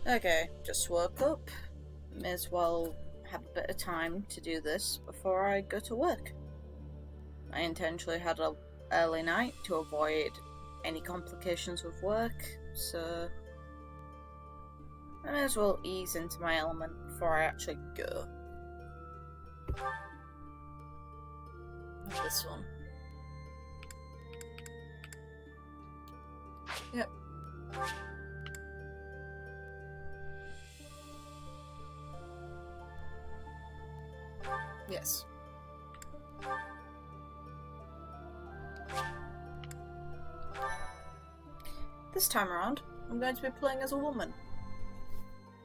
Okay, just woke up. May as well have a bit of time to do this before I go to work. I intentionally had an early night to avoid any complications with work, so I may as well ease into my element before I actually go. This one. Yep. Yes. This time around, I'm going to be playing as a woman.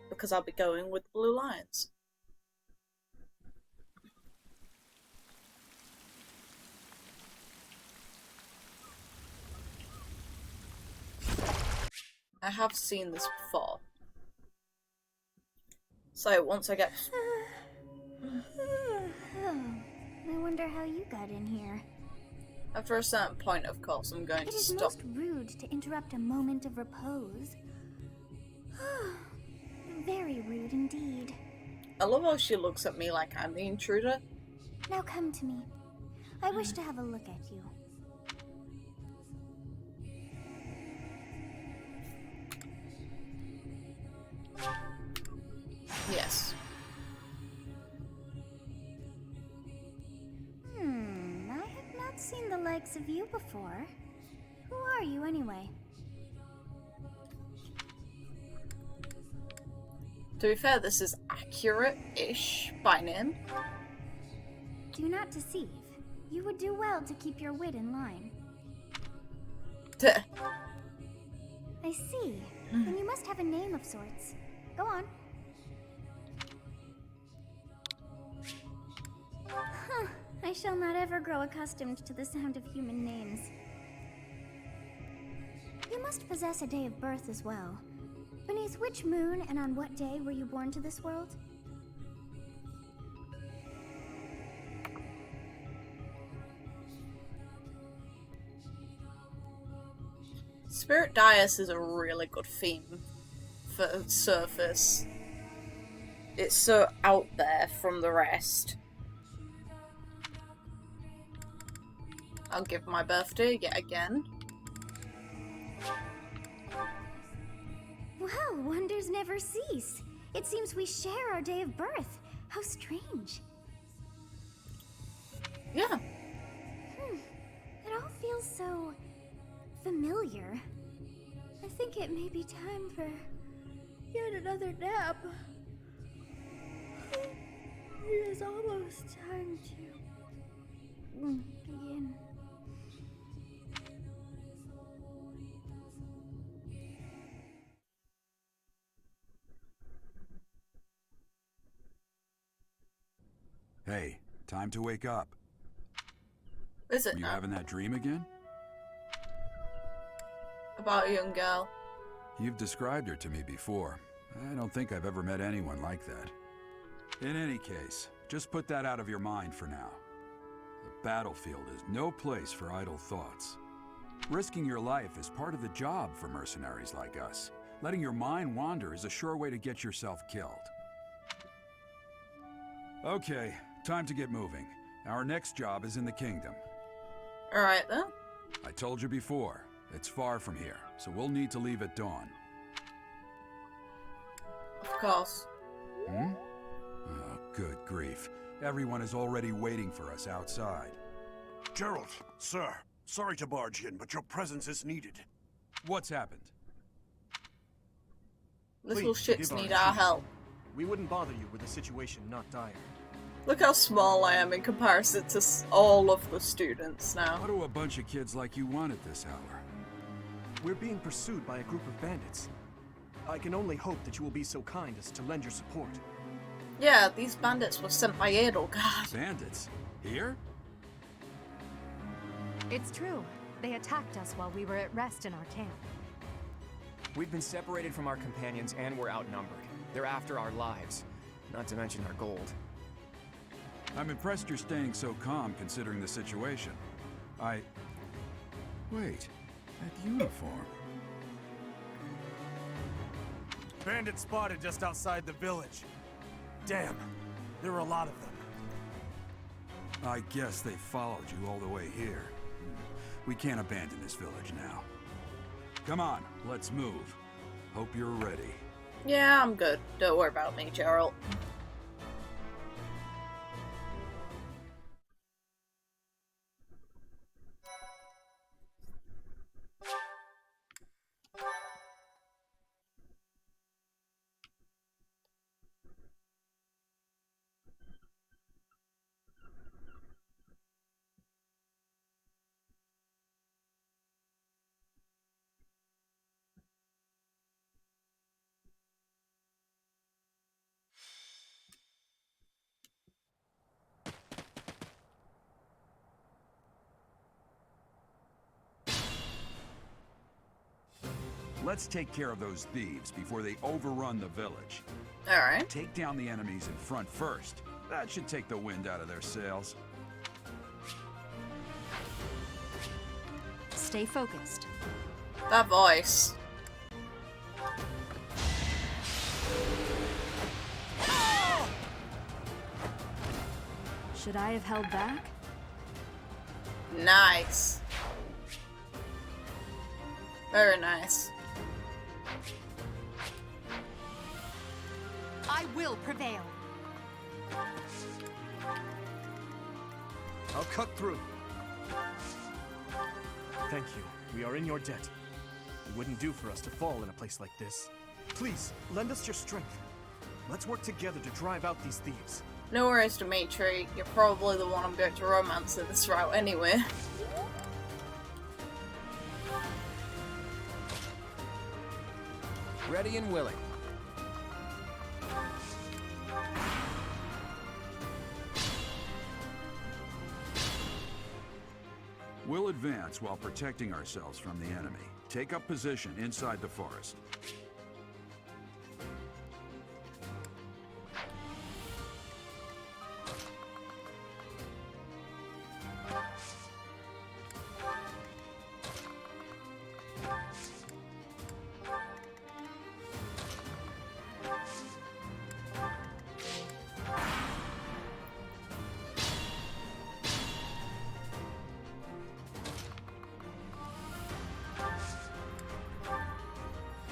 Because I'll be going with Blue Lions. I have seen this before. So once I get... I wonder how you got in here. After a certain point, of course, I'm going to stop. It is most rude to interrupt a moment of repose. Very rude indeed. I love how she looks at me like I'm the intruder. Now come to me. I wish to have a look at you. Yes. I have not seen the likes of you before. Who are you anyway? To be fair, this is accurate-ish by name. Do not deceive. You would do well to keep your wit in line. I see. Then you must have a name of sorts. Go on. Huh. I shall not ever grow accustomed to the sound of human names. You must possess a day of birth as well. Beneath which moon and on what day were you born to this world? Spirit Dias is a really good theme for Sothis. It's so out there from the rest. I'll give my birthday yet again. Well, wonders never cease. It seems we share our day of birth. How strange. Yeah. It all feels so familiar. I think it may be time for yet another nap. It is almost time to begin. Hey, time to wake up. Is it You now? having that dream again? About a young girl. You've described her to me before. I don't think I've ever met anyone like that. In any case, just put that out of your mind for now. The battlefield is no place for idle thoughts. Risking your life is part of the job for mercenaries like us. Letting your mind wander is a sure way to get yourself killed. Okay, time to get moving. Our next job is in the kingdom. Alright then. I told you before, it's far from here, so we'll need to leave at dawn. Of course. Oh, good grief. Everyone is already waiting for us outside. Gerald, sir, sorry to barge in, but your presence is needed. What's happened? Little Please, shits give need our our help. We wouldn't bother you with a situation not dire. Look how small I am in comparison to all of the students now. What do a bunch of kids like you want at this hour? We're being pursued by a group of bandits. I can only hope that you will be so kind as to lend your support. Yeah, these bandits were sent by Edelgard. Bandits? Here? It's true. They attacked us while we were at rest in our camp. We've been separated from our companions and we're outnumbered. They're after our lives, not to mention our gold. I'm impressed you're staying so calm considering the situation. Wait, that uniform. Bandits spotted just outside the village. Damn, there were a lot of them. I guess they followed you all the way here. We can't abandon this village now. Come on, let's move. Hope you're ready. Yeah, I'm good. Don't worry about me, Gerald. Let's take care of those thieves before they overrun the village. Alright. Take down the enemies in front first. That should take the wind out of their sails. Stay focused. That voice. Should I have held back? Nice. Very nice. I will prevail. I'll cut through. Thank you. We are in your debt. It wouldn't do for us to fall in a place like this. Please, lend us your strength. Let's work together to drive out these thieves. No worries, Dimitri. You're probably the one I'm going to romance in this route anyway. Ready and willing. We'll advance while protecting ourselves from the enemy. Take up position inside the forest.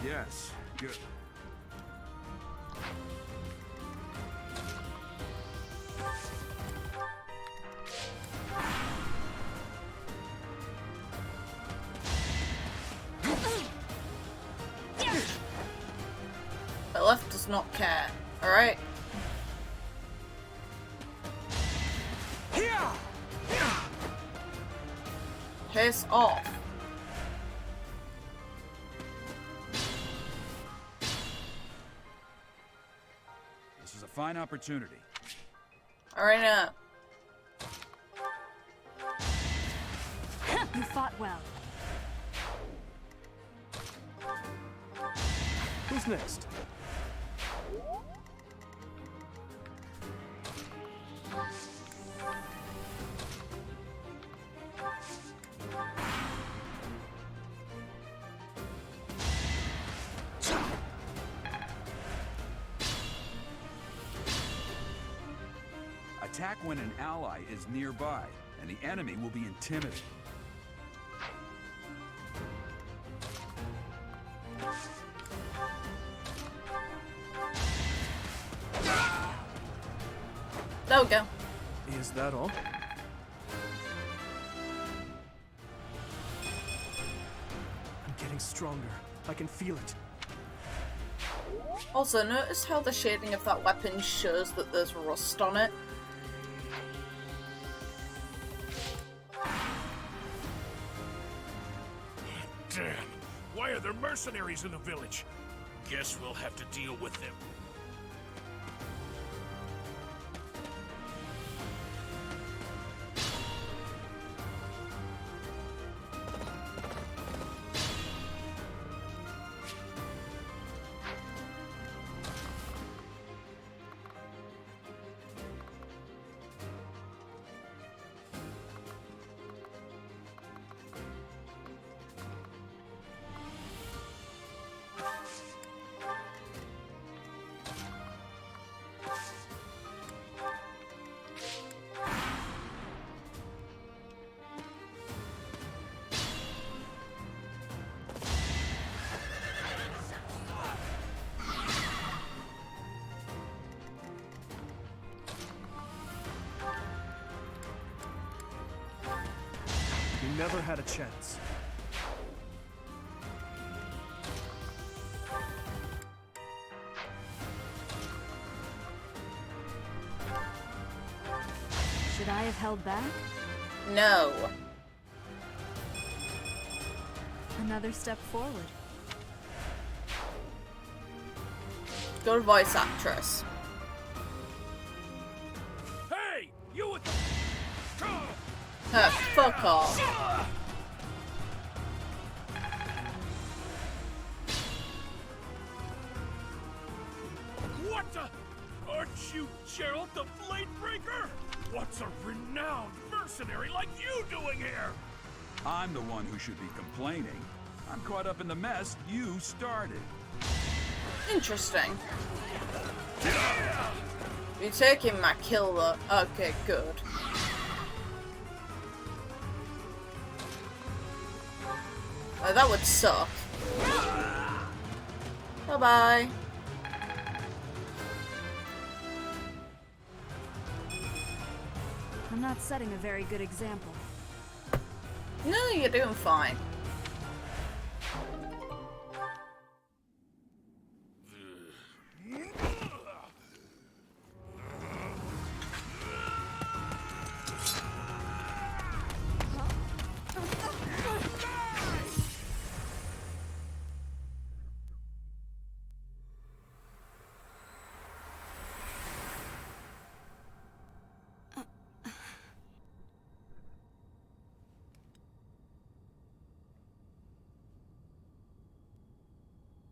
Yes, good. Byleth does not care, alright? Piss off. This is a fine opportunity. Alright now. You fought well. Who's next? Attack when an ally is nearby, and the enemy will be intimidated. There we go. Is that all? I'm getting stronger. I can feel it. Also, notice how the shading of that weapon shows that there's rust on it? Damn! Why are there mercenaries in the village? Guess we'll have to deal with them. never had a chance. Should I have held back? No. Another step forward. Good voice actress. Hey, you with the... Fuck off. What the... Aren't you Gerald the Bladebreaker? What's a renowned mercenary like you doing here? I'm the one who should be complaining. I'm caught up in the mess you started. Interesting. You're taking my kill though. Okay, good. Oh, that would suck. Bye-bye. I'm not setting a very good example. No, you're doing fine.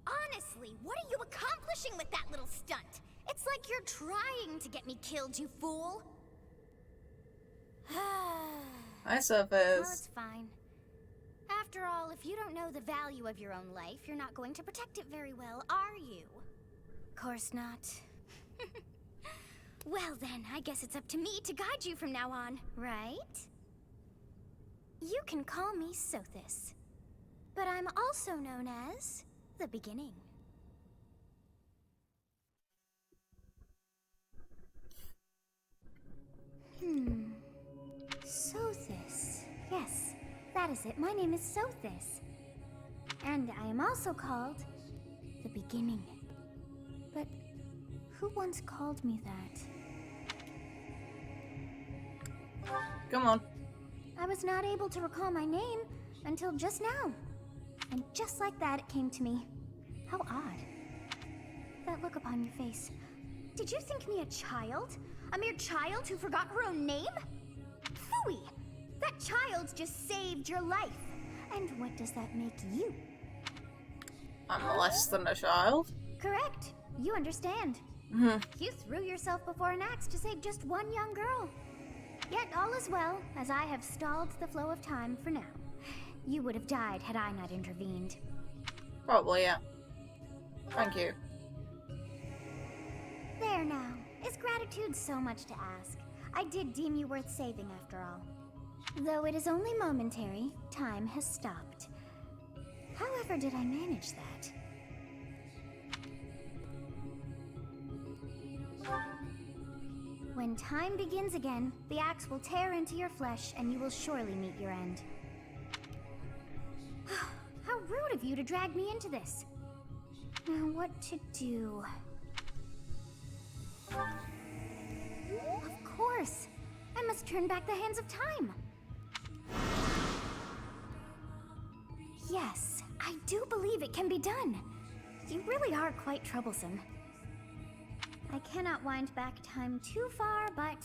Honestly, what are you accomplishing with that little stunt? It's like you're trying to get me killed, you fool. Hi, Well, Sothis. it's fine. After all, if you don't know the value of your own life, you're not going to protect it very well, are you? Course not. Well then, I guess it's up to me to guide you from now on, right? You can call me Sothis, but I'm also known as the Beginning. Sothis. Yes, that is it. My name is Sothis. And I am also called the Beginning. But who once called me that? Come on. I was not able to recall my name until just now. And just like that, it came to me. How odd. That look upon your face. Did you think me a child? A mere child who forgot her own name? Phooey! That child just saved your life. And what does that make you? I'm less than a child. Correct. You understand. You threw yourself before an axe to save just one young girl. Yet all is well, as I have stalled the flow of time for now. You would have died had I not intervened. Probably, yeah. Thank you. There now. Is gratitude so much to ask? I did deem you worth saving after all. Though it is only momentary, time has stopped. However did I manage that? When time begins again, the axe will tear into your flesh and you will surely meet your end. How rude of you to drag me into this. Now what to do? Of course! I must turn back the hands of time! Yes, I do believe it can be done. You really are quite troublesome. I cannot wind back time too far, but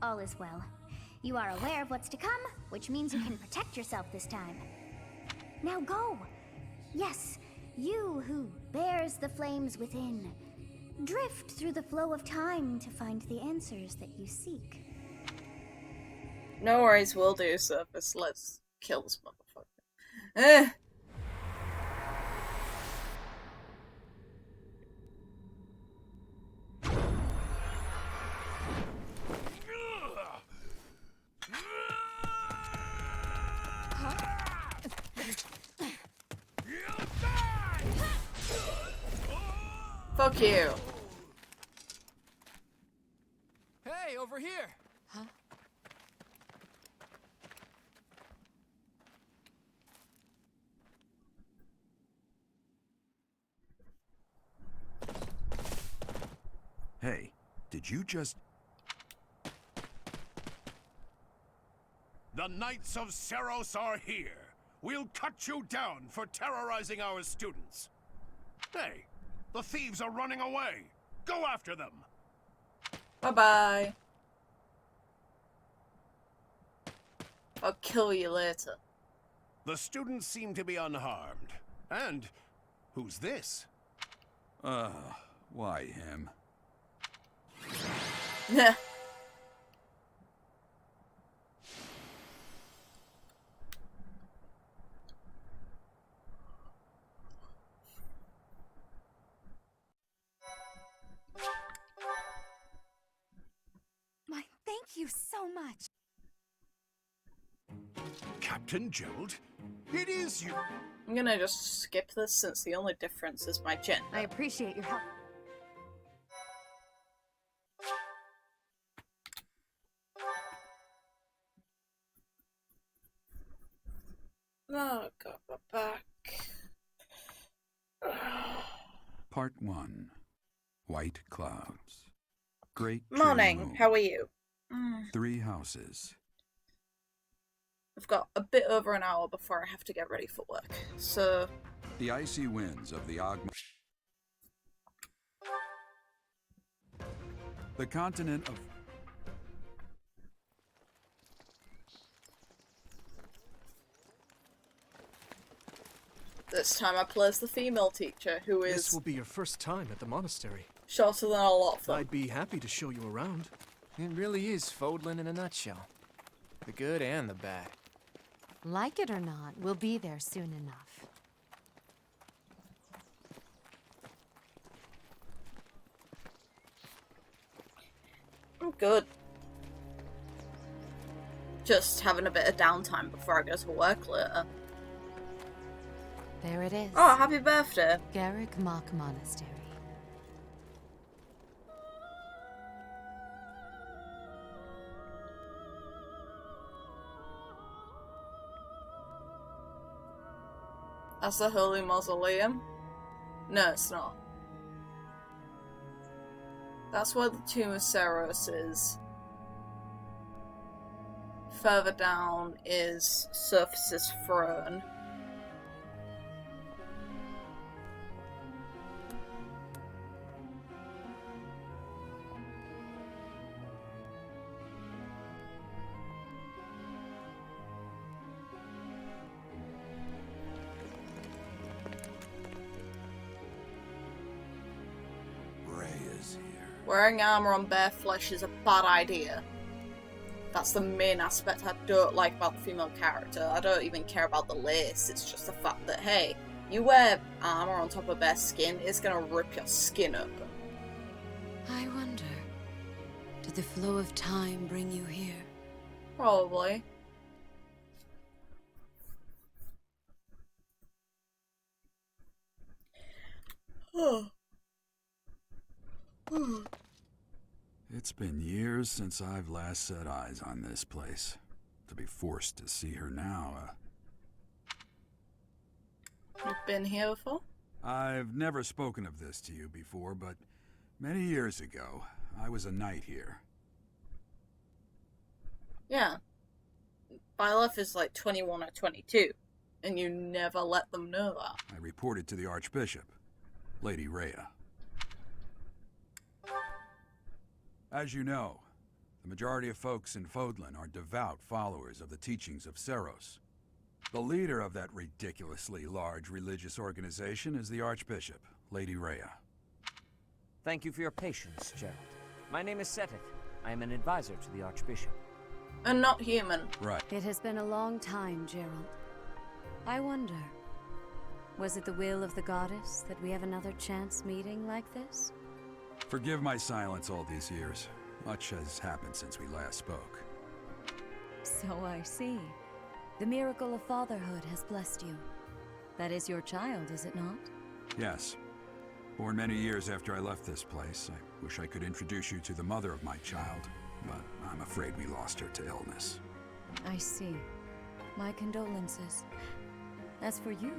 all is well. You are aware of what's to come, which means you can protect yourself this time. Now go! Yes, you who bears the flames within. Drift through the flow of time to find the answers that you seek. No worries, we'll do, Sothis. Let's kill this motherfucker. Fuck you. Hey, over here! Did you just... The Knights of Seiros are here. We'll cut you down for terrorizing our students. Hey, the thieves are running away. Go after them. Bye-bye. I'll kill you later. The students seem to be unharmed. And who's this? Why him? Yeah. My, thank you so much. Captain Gerald? It is you. I'm gonna just skip this since the only difference is my gender. I appreciate your help. Oh god, my back. Part 1. White Clouds. Great Morning, Moon. how are you? 3 houses. I've got a bit over an hour before I have to get ready for work, so... The icy winds of the The continent of... This time I play as the female teacher, who This is will be your first time at the monastery. shorter than a lot of them. I'd be happy to show you around. It really is Fodlan in a nutshell. The good and the bad. Like it or not, we'll be there soon enough. I'm good. Just having a bit of downtime before I go to work later. There it is. Oh, happy birthday. Garrick Mock Monastery. That's the Holy Mausoleum? No, it's not. That's where the Tomb of Seiros is. Further down is Sothis' throne. Rhea's here. Wearing armor on bare flesh is a bad idea. That's the main aspect I don't like about the female character. I don't even care about the lace, it's just the fact that, hey, you wear armor on top of bare skin, it's gonna rip your skin open. I wonder, did the flow of time bring you here? Probably. It's been years since I've last set eyes on this place. To be forced to see her now, You've been here before? I've never spoken of this to you before, but many years ago, I was a knight here. Yeah. Byleth is like 21 or 22, and you never let them know that. I reported to the Archbishop, Lady Rhea. As you know, the majority of folks in Fodlan are devout followers of the teachings of Seiros. The leader of that ridiculously large religious organization is the Archbishop, Lady Rhea. Thank you for your patience, Gerald. My name is Sothis. I am an advisor to the Archbishop. And not human. Right. It has been a long time, Gerald. I wonder, was it the will of the goddess that we have another chance meeting like this? Forgive my silence all these years. Much has happened since we last spoke. So I see. The miracle of fatherhood has blessed you. That is your child, is it not? Yes. Born many years after I left this place, I wish I could introduce you to the mother of my child, but I'm afraid we lost her to illness. I see. My condolences. As for you,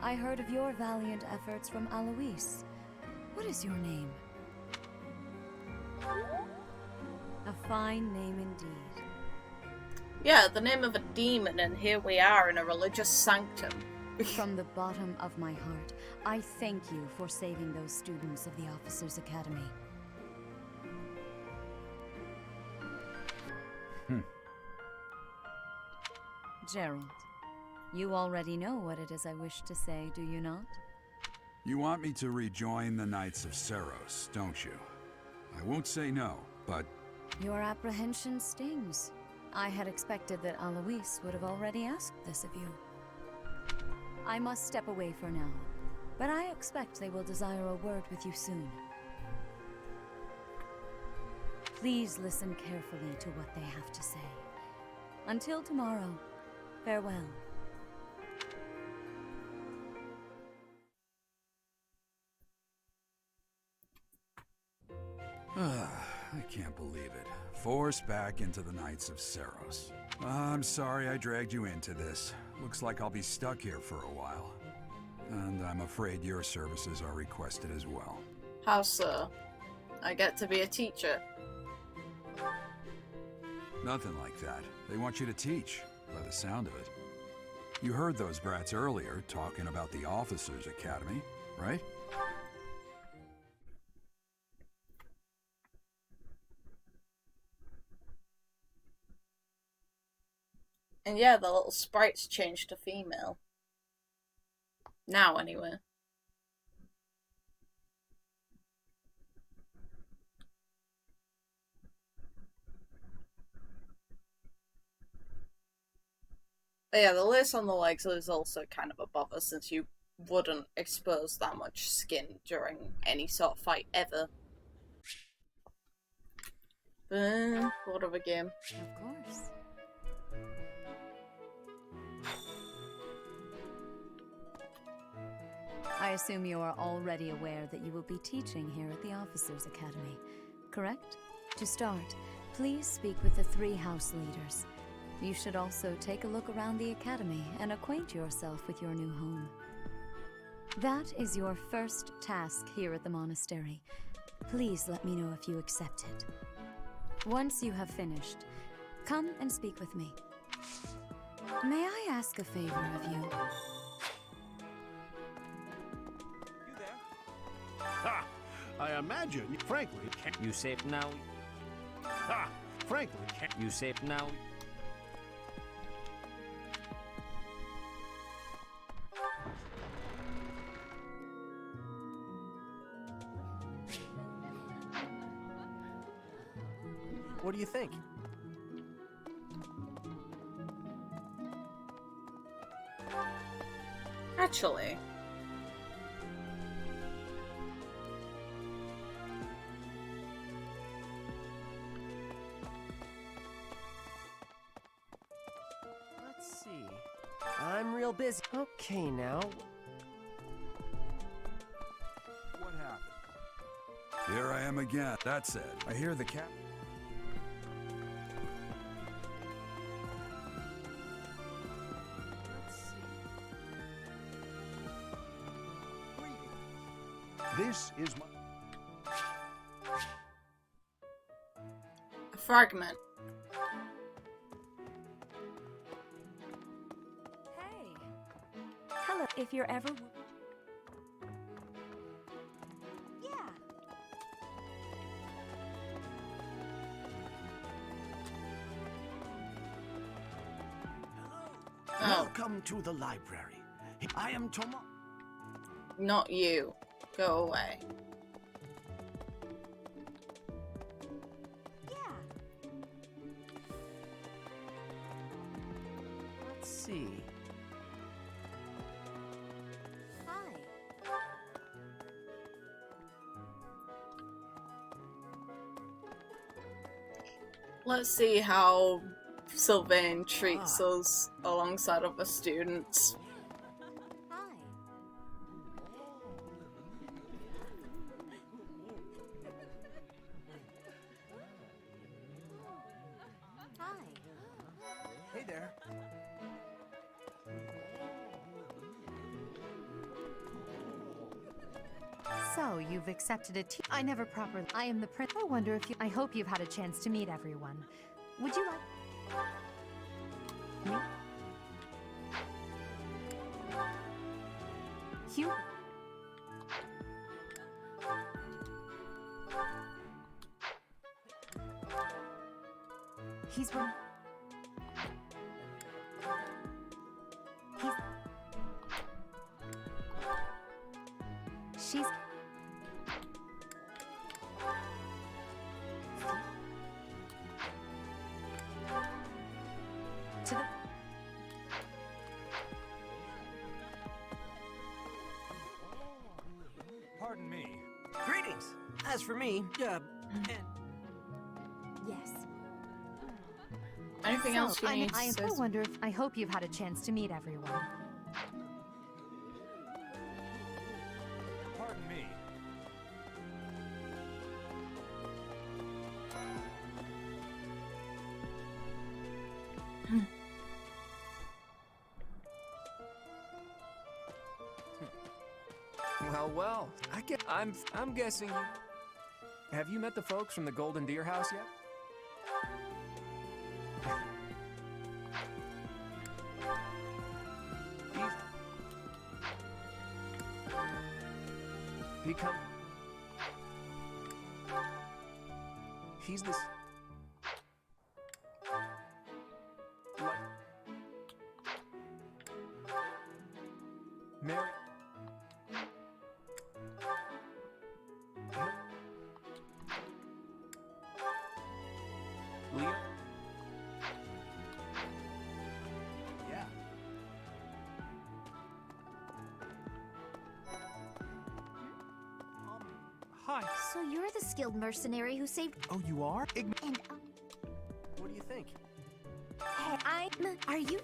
I heard of your valiant efforts from Alois. What is your name? A fine name indeed. Yeah, the name of a demon, and here we are in a religious sanctum. From the bottom of my heart, I thank you for saving those students of the Officers' Academy. Gerald, you already know what it is I wish to say, do you not? You want me to rejoin the Knights of Seiros, don't you? I won't say no, but... Your apprehension stings. I had expected that Alois would have already asked this of you. I must step away for now, but I expect they will desire a word with you soon. Please listen carefully to what they have to say. Until tomorrow, farewell. I can't believe it. Forced back into the Knights of Seiros. I'm sorry I dragged you into this. Looks like I'll be stuck here for a while. And I'm afraid your services are requested as well. How so? I get to be a teacher. Nothing like that. They want you to teach, by the sound of it. You heard those brats earlier talking about the Officers' Academy, right? And yeah, the little sprites changed to female. Now, anyway. But yeah, the lace on the legs is also kind of a bother since you wouldn't expose that much skin during any sort of fight ever. What of a game. Of course. I assume you are already aware that you will be teaching here at the Officers' Academy, correct? To start, please speak with the 3 house leaders. You should also take a look around the Academy and acquaint yourself with your new home. That is your first task here at the monastery. Please let me know if you accept it. Once you have finished, come and speak with me. May I ask a favor of you? Ha! I imagine, frankly, You safe now? ha! Frankly, You safe now? What do you think? Actually. Let's see. I'm real busy. Okay, now. What happened? Here I am again. That said, I hear the cap... this is my... A fragment. Hey. Hello. If you're ever... Yeah. Welcome to the library. I am Tomo... Not you. Go away. Yeah. Let's see. Hi. Let's see how Sylvain treats us alongside other students. Hi. Hi. Hey there. So, you've accepted a I never properly. I am the prince. I wonder if you. I hope you've had a chance to meet everyone. Would you like. Me? You. He's from. She's. To the. Pardon me. Greetings! As for me, Yes. Anything else you need? I sis? wonder if. I hope you've had a chance to meet everyone. Pardon me. Well, I'm guessing you... Have you met the folks from the Golden Deer House yet? He's this... Mary... Leah? Yeah. Hi. So you're the skilled mercenary who saved. Oh, you are? And what do you think? hey, are you?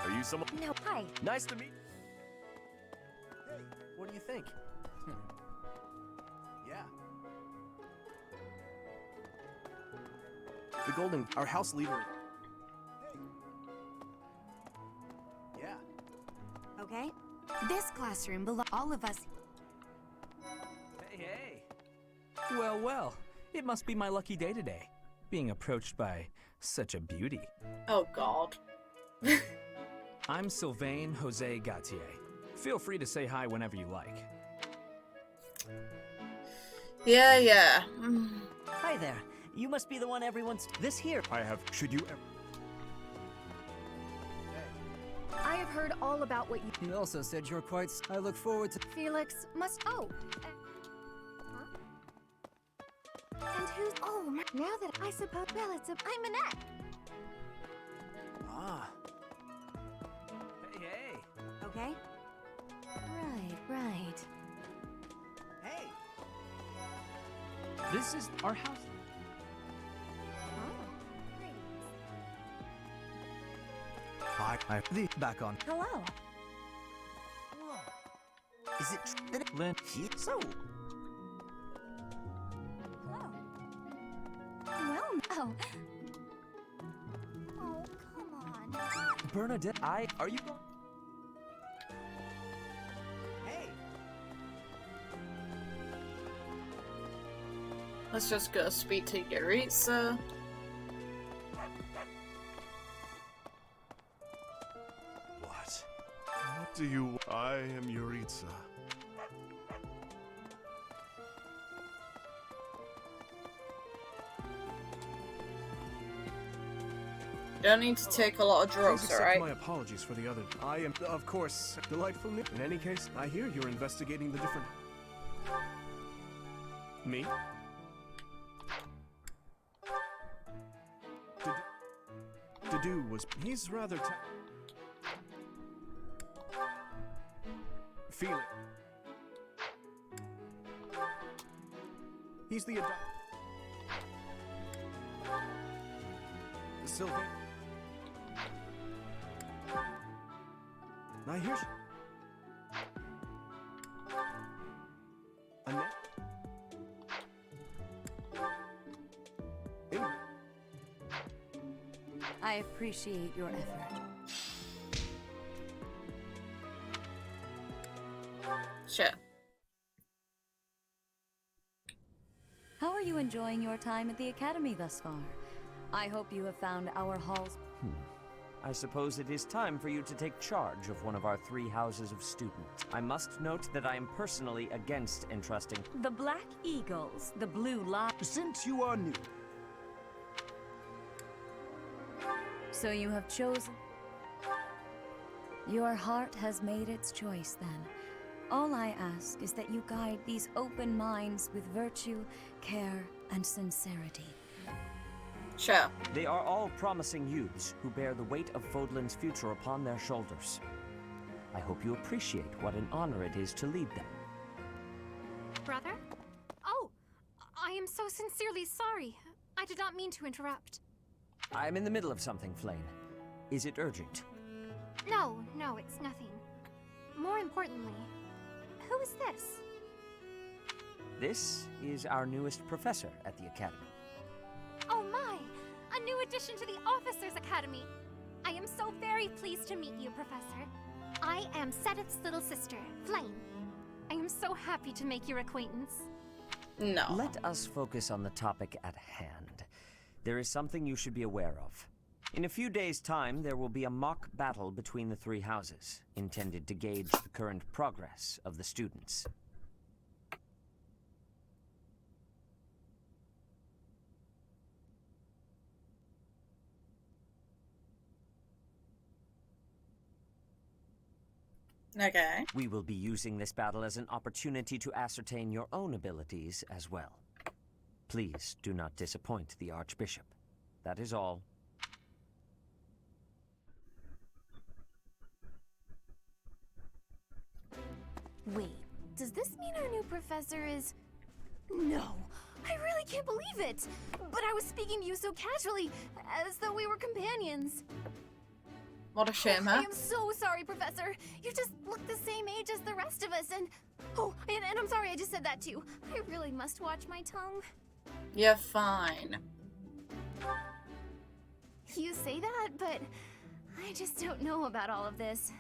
Are you someone? No. Hi. Nice to meet... Hey, what do you think? Yeah. The Golden, our house leader. Yeah. Okay. This classroom belongs all of us. Hey. Well, it must be my lucky day today, being approached by such a beauty. Oh God. I'm Sylvain Jose Gautier. Feel free to say hi whenever you like. Yeah. Hi there. You must be the one everyone's... This here. I have... Should you ever... I have heard all about what you. He also said you're quite... I look forward to... Felix must. Oh. And who's. Oh, now that I suppose. Well, it's a. I'm Manette. Ah. Hey. Okay. Right. Hey! This is our house. The back on. Hello. Whoa. Is it true that Lynn. So... Hello. Well. Oh. Oh, come on. Bernadette, are you going? Hey! Let's just go speak to Yaritza. What do you... I am Yaritza. You don't need to take a lot of Please drugs, accept alright? my apologies for the other. I am, of course, delightful news. In any case, I hear you're investigating the different... Me? Dedue was... He's rather... Feel it. He's the Sylvain. I hear. Annette. I appreciate your effort. Sure. How are you enjoying your time at the Academy thus far? I hope you have found our halls. I suppose it is time for you to take charge of one of our 3 houses of students. I must note that I am personally against entrusting The Black Eagles, the Blue Lion. Since you are new, So you have chosen. Your heart has made its choice then. All I ask is that you guide these open minds with virtue, care, and sincerity. Sure. They are all promising youths who bear the weight of Fodlan's future upon their shoulders. I hope you appreciate what an honor it is to lead them. Brother? Oh, I am so sincerely sorry. I did not mean to interrupt. I'm in the middle of something, Flame. Is it urgent? No, it's nothing. More importantly, who is this? This is our newest professor at the Academy. Oh my! A new addition to the Officers' Academy! I am so very pleased to meet you, Professor. I am Sethith's little sister, Flame. I am so happy to make your acquaintance. No. Let us focus on the topic at hand. There is something you should be aware of. In a few days' time, there will be a mock battle between the 3 houses, intended to gauge the current progress of the students. Okay. We will be using this battle as an opportunity to ascertain your own abilities as well. Please do not disappoint the Archbishop. That is all. Wait, does this mean our new professor is... No, I really can't believe it! But I was speaking to you so casually, as though we were companions. What a shame, I huh? am so sorry, Professor. You just look the same age as the rest of us, and... Oh, and I'm sorry I just said that too. I really must watch my tongue. You're fine. You say that, but I just don't know about all of this.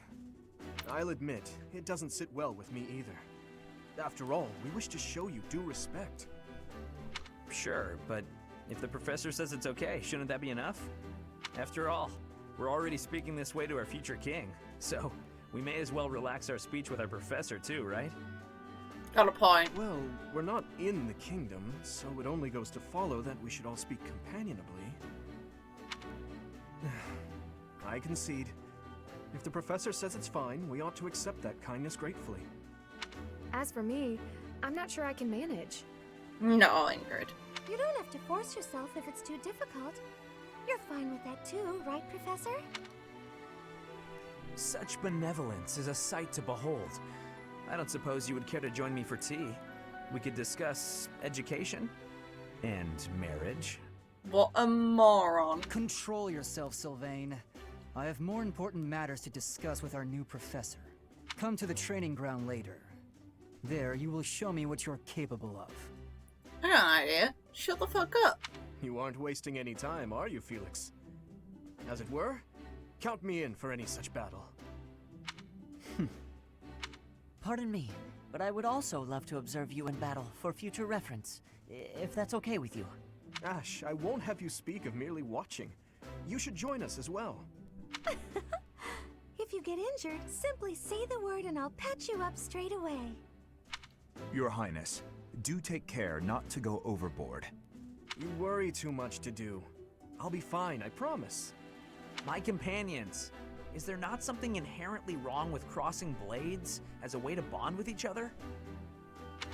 I'll admit, it doesn't sit well with me either. After all, we wish to show you due respect. Sure, but if the professor says it's okay, shouldn't that be enough? After all, we're already speaking this way to our future king, so we may as well relax our speech with our professor too, right? Got a point. Well, we're not in the kingdom, so it only goes to follow that we should all speak companionably. I concede. If the professor says it's fine, we ought to accept that kindness gratefully. As for me, I'm not sure I can manage. No, Ingrid. You don't have to force yourself if it's too difficult. You're fine with that too, right, Professor? Such benevolence is a sight to behold. I don't suppose you would care to join me for tea. We could discuss education and marriage. What a moron. Control yourself, Sylvain. I have more important matters to discuss with our new professor. Come to the training ground later. There, you will show me what you're capable of. I got an idea. Shut the fuck up. You aren't wasting any time, are you, Felix? As it were, count me in for any such battle. Pardon me, but I would also love to observe you in battle for future reference, if that's okay with you. Ash, I won't have you speak of merely watching. You should join us as well. If you get injured, simply say the word and I'll patch you up straight away. Your Highness, do take care not to go overboard. You worry too much to do. I'll be fine, I promise. My companions, is there not something inherently wrong with crossing blades as a way to bond with each other?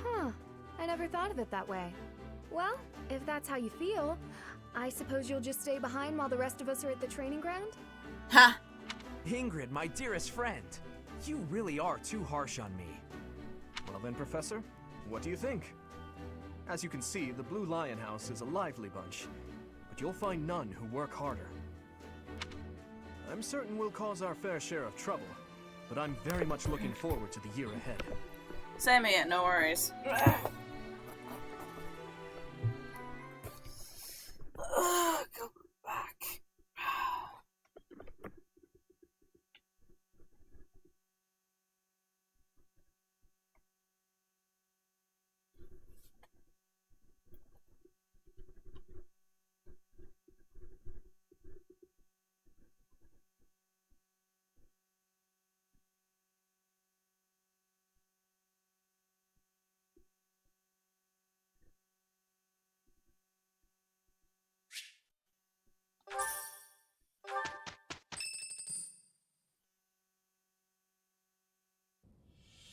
Huh, I never thought of it that way. Well, if that's how you feel, I suppose you'll just stay behind while the rest of us are at the training ground? Ha! Ingrid, my dearest friend, you really are too harsh on me. Well then, Professor, what do you think? As you can see, the Blue Lion House is a lively bunch, but you'll find none who work harder. I'm certain we'll cause our fair share of trouble, but I'm very much looking forward to the year ahead. Same here, no worries. Go back.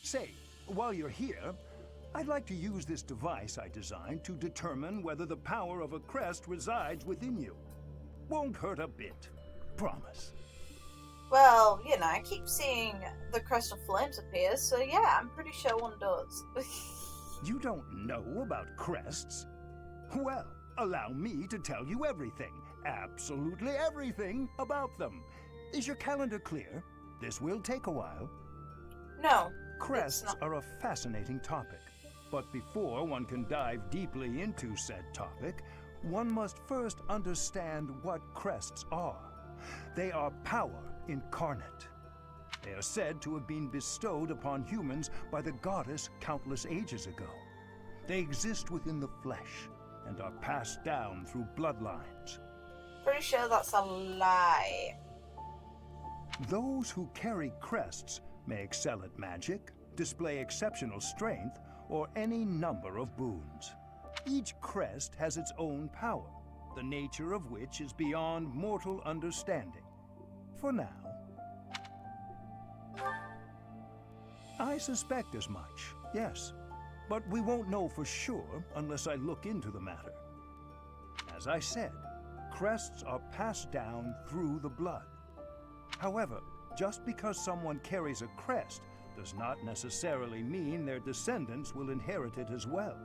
Say, while you're here, I'd like to use this device I designed to determine whether the power of a crest resides within you. Won't hurt a bit. Promise. Well, you know, I keep seeing the crest of flames appear, so yeah, I'm pretty sure one does. You don't know about crests? Well, allow me to tell you everything, absolutely everything about them. Is your calendar clear? This will take a while. No. Crests are a fascinating topic, but before one can dive deeply into said topic, one must first understand what crests are. They are power incarnate. They are said to have been bestowed upon humans by the goddess countless ages ago. They exist within the flesh and are passed down through bloodlines. Pretty sure that's a lie. Those who carry crests may excel at magic, display exceptional strength, or any number of boons. Each crest has its own power, the nature of which is beyond mortal understanding. For now. I suspect as much, yes, but we won't know for sure unless I look into the matter. As I said, crests are passed down through the blood. However, just because someone carries a crest does not necessarily mean their descendants will inherit it as well.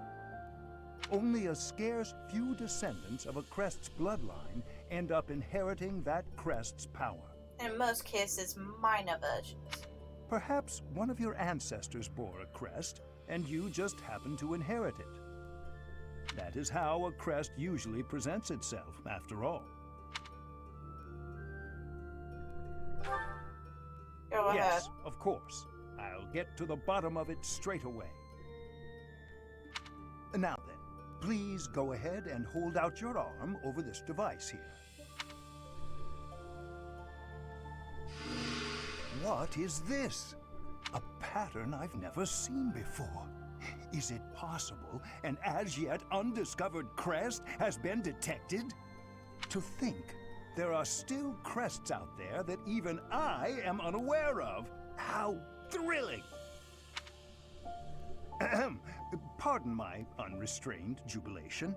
Only a scarce few descendants of a crest's bloodline end up inheriting that crest's power. In most cases, minor versions. Perhaps one of your ancestors bore a crest, and you just happen to inherit it. That is how a crest usually presents itself, after all. Go ahead. Yes, of course. I'll get to the bottom of it straight away. Now then, please go ahead and hold out your arm over this device here. What is this? A pattern I've never seen before. Is it possible an as yet undiscovered crest has been detected? To think there are still crests out there that even I am unaware of. How thrilling! Pardon my unrestrained jubilation.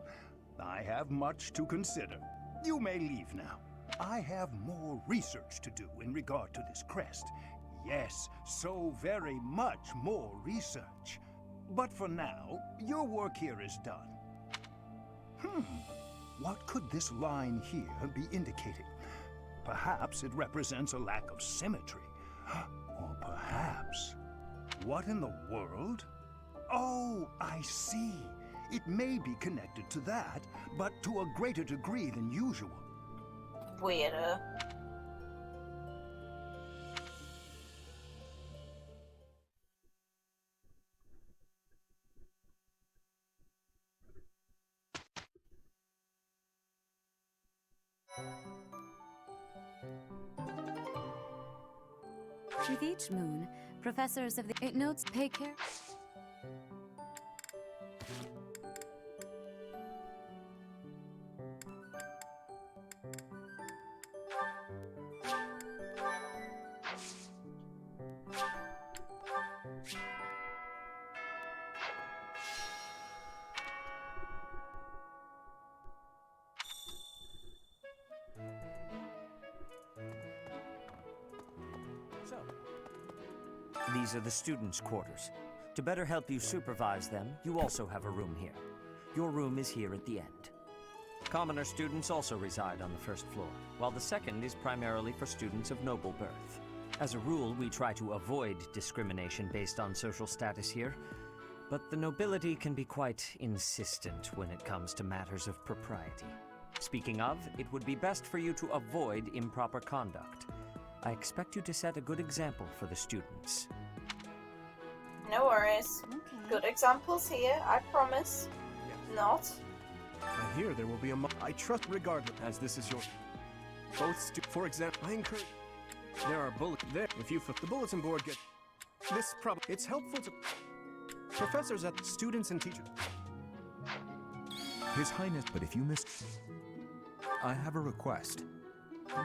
I have much to consider. You may leave now. I have more research to do in regard to this crest. Yes, so very much more research. But for now, your work here is done. What could this line here be indicating? Perhaps it represents a lack of symmetry. Or perhaps... What in the world? Oh, I see. It may be connected to that, but to a greater degree than usual. Weirder. With each moon, professors of the it notes pay care. These are the students' quarters. To better help you supervise them, you also have a room here. Your room is here at the end. Commoner students also reside on the first floor, while the second is primarily for students of noble birth. As a rule, we try to avoid discrimination based on social status here, but the nobility can be quite insistent when it comes to matters of propriety. Speaking of, it would be best for you to avoid improper conduct. I expect you to set a good example for the students. No worries. Okay. Good examples here, I promise. Not. I hear there will be a I trust regardless, as this is your... For example, I encourage... There are bullets there. If you flip the bulletin board, get... This problem... It's helpful to... Professors at students and teachers. His Highness, but if you miss... I have a request. Okay.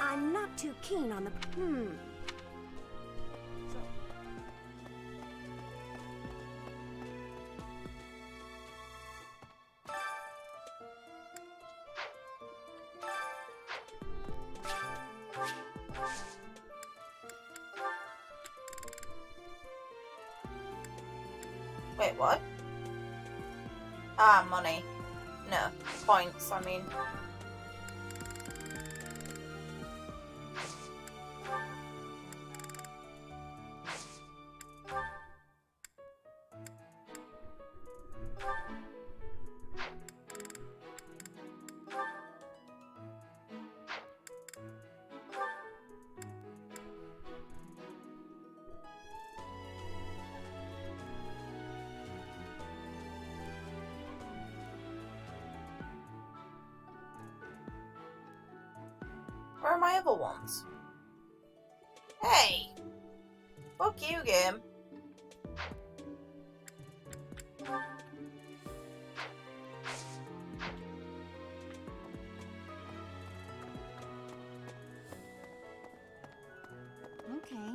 I'm not too keen on the... Wait, what? Ah, money. No, points, I mean. Where are my other ones? Hey! Fuck you, game. Okay.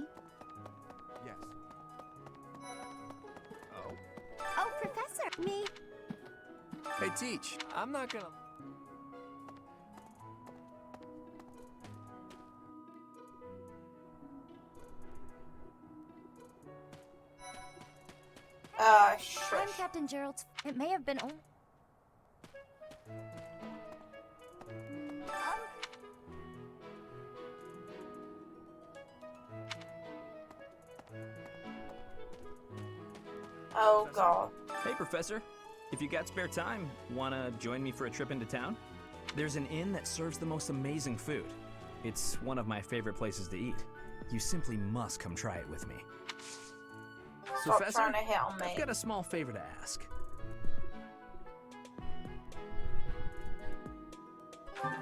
Yes. Oh, Professor! Me! Hey, Teach. I'm not gonna... I'm Captain Gerald's... It may have been only... Oh, God. Hey, Professor. If you got spare time, wanna join me for a trip into town? There's an inn that serves the most amazing food. It's one of my favorite places to eat. You simply must come try it with me. Stop Professor, trying to hit on me. I've got a small favor to ask. I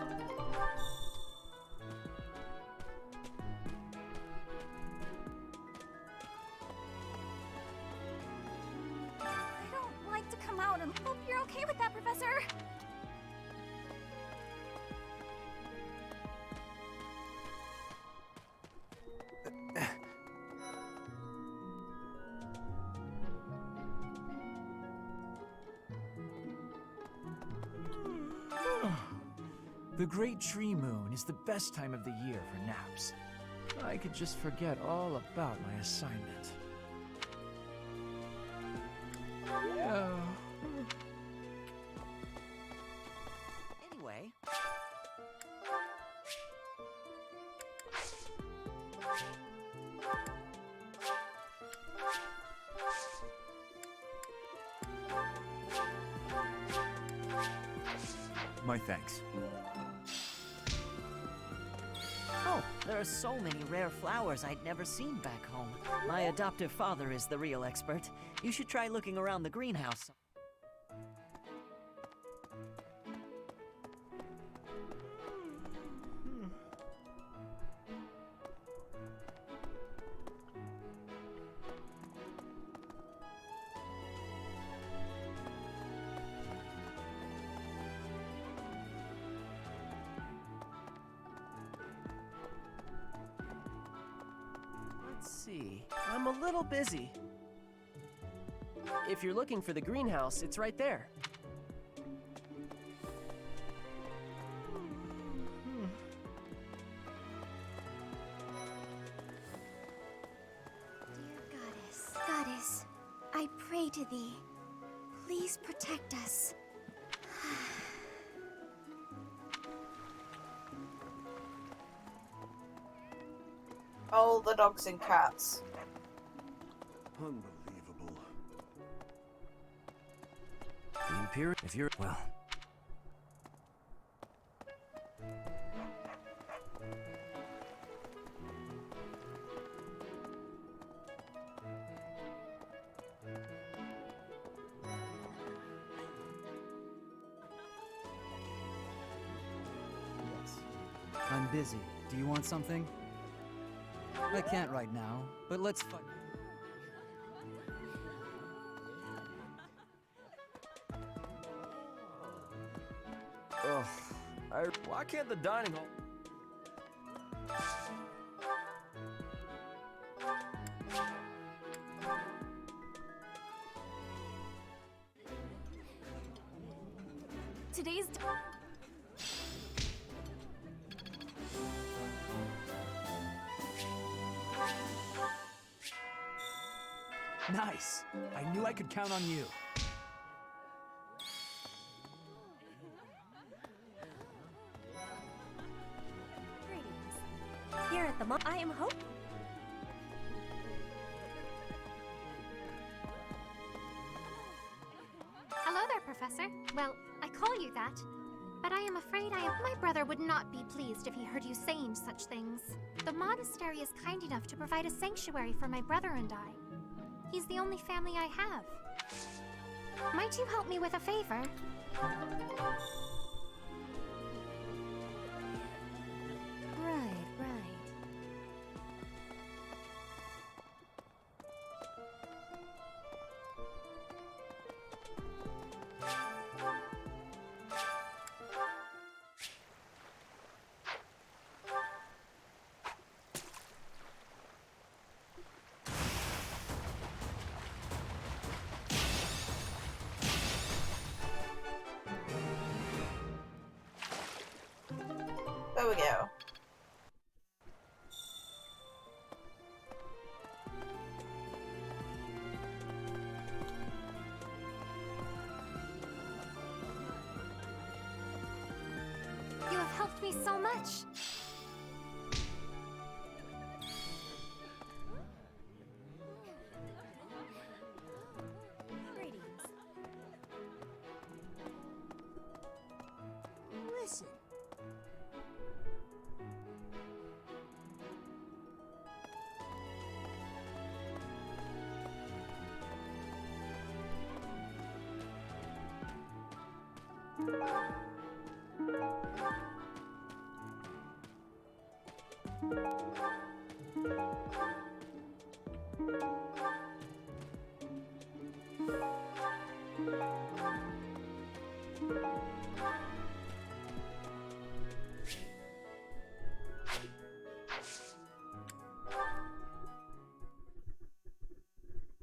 don't like to come out and hope you're okay with that, Professor. The Great Tree Moon is the best time of the year for naps. I could just forget all about my assignment. Yeah. Anyway. My thanks. Oh, there are so many rare flowers I'd never seen back home. My adoptive father is the real expert. You should try looking around the greenhouse. Let's see. I'm a little busy. If you're looking for the greenhouse, it's right there. Goddess, I pray to thee. Please protect us. All the dogs and cats. Unbelievable. The Imperial, if you're... well... I'm busy. Do you want something? I can't right now, but let's fight. Why can't the dining hall... Today's... Nice! I knew I could count on you. Here at the I am hope. Hello there, Professor. Well, I call you that. But I am afraid my brother would not be pleased if he heard you saying such things. The monastery is kind enough to provide a sanctuary for my brother and I. He's the only family I have. Might you help me with a favor? Right. There we go. You have helped me so much. Listen.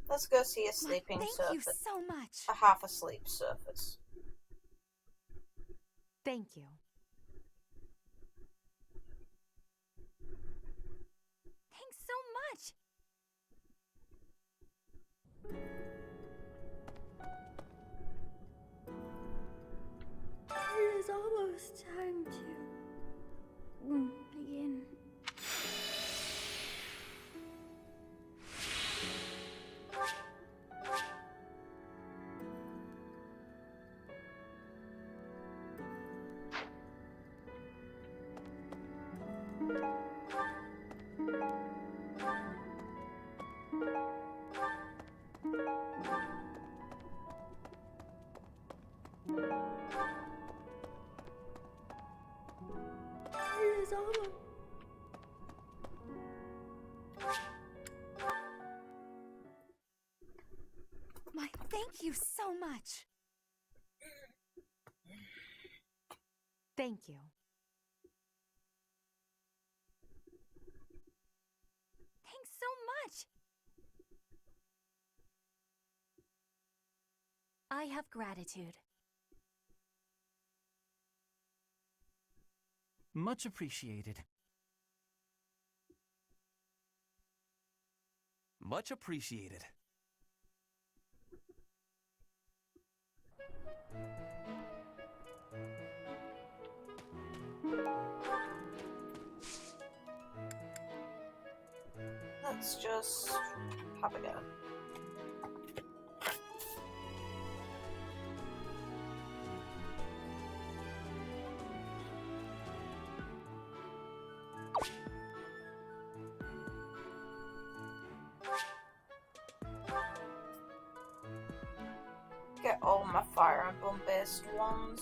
Let's go see a sleeping Thank you Sothis. so much. A half asleep Sothis. Thank you. Thanks so much. It is almost time to begin. It is almost. My thank you so much. Thank you. Thanks so much. I have gratitude. Much appreciated. Much appreciated. Let's just have a go. Get all my Fire Emblem based ones.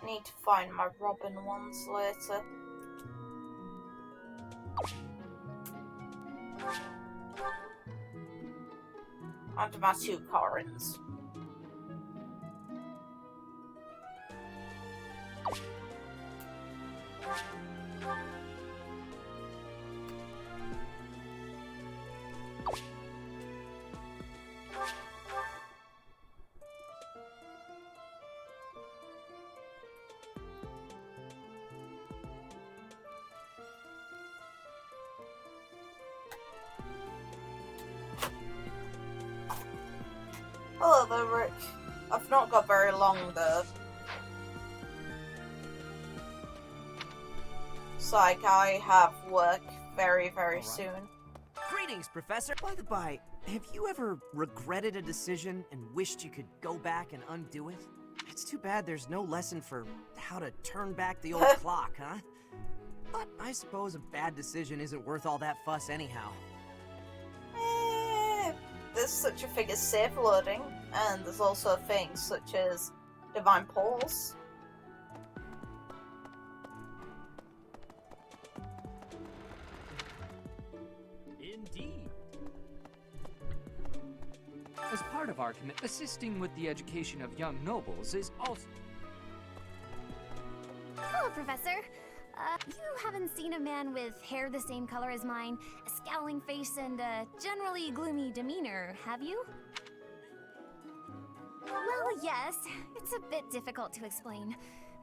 need to find my Robin ones later. And my 2 Corins. Hello there, Rick. I've not got very long though. It's like I have work very, very soon. Greetings, Professor. By the by, have you ever regretted a decision and wished you could go back and undo it? It's too bad there's no lesson for how to turn back the old clock, huh? But I suppose a bad decision isn't worth all that fuss anyhow. There's such a thing as safe loading, and there's also things such as divine pulls. Indeed. As part of our commitment, assisting with the education of young nobles is also... Hello, Professor. You haven't seen a man with hair the same color as mine, a scowling face, and a generally gloomy demeanor, have you? Well, yes. It's a bit difficult to explain.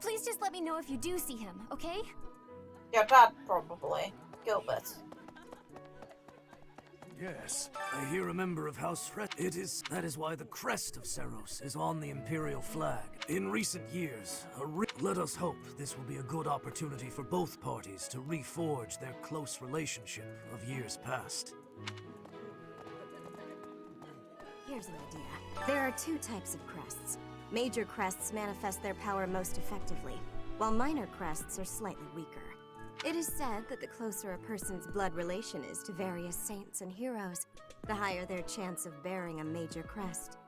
Please just let me know if you do see him, okay? Your dad, probably. Gilbert. Yes, I hear a member of House Fret. That is why the crest of Seiros is on the Imperial flag. In recent years, let us hope this will be a good opportunity for both parties to reforge their close relationship of years past. Here's an idea. There are 2 types of crests. Major crests manifest their power most effectively, while minor crests are slightly weaker. It is said that the closer a person's blood relation is to various saints and heroes, the higher their chance of bearing a major crest.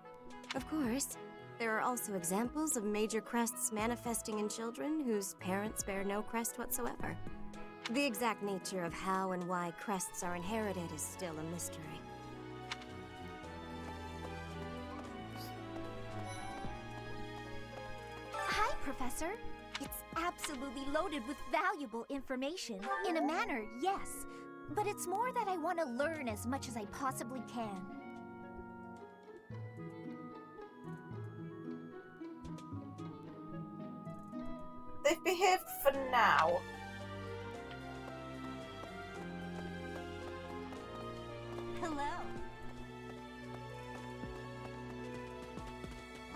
Of course, there are also examples of major crests manifesting in children whose parents bear no crest whatsoever. The exact nature of how and why crests are inherited is still a mystery. Hi, Professor. It's absolutely loaded with valuable information. In a manner, yes. But it's more that I want to learn as much as I possibly can. They've behaved for now. Hello.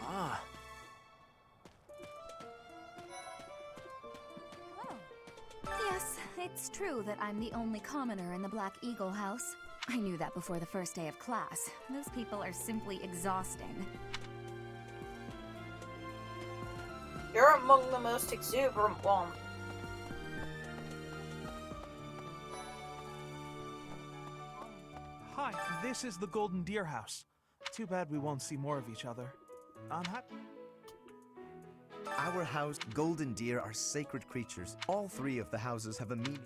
Ah. Yes, it's true that I'm the only commoner in the Black Eagle house. I knew that before the first day of class. Those people are simply exhausting. You're among the most exuberant one. Hi, this is the Golden Deer House. Too bad we won't see more of each other. I'm happy. Our house, golden deer, are sacred creatures. All 3 of the houses have a meaning.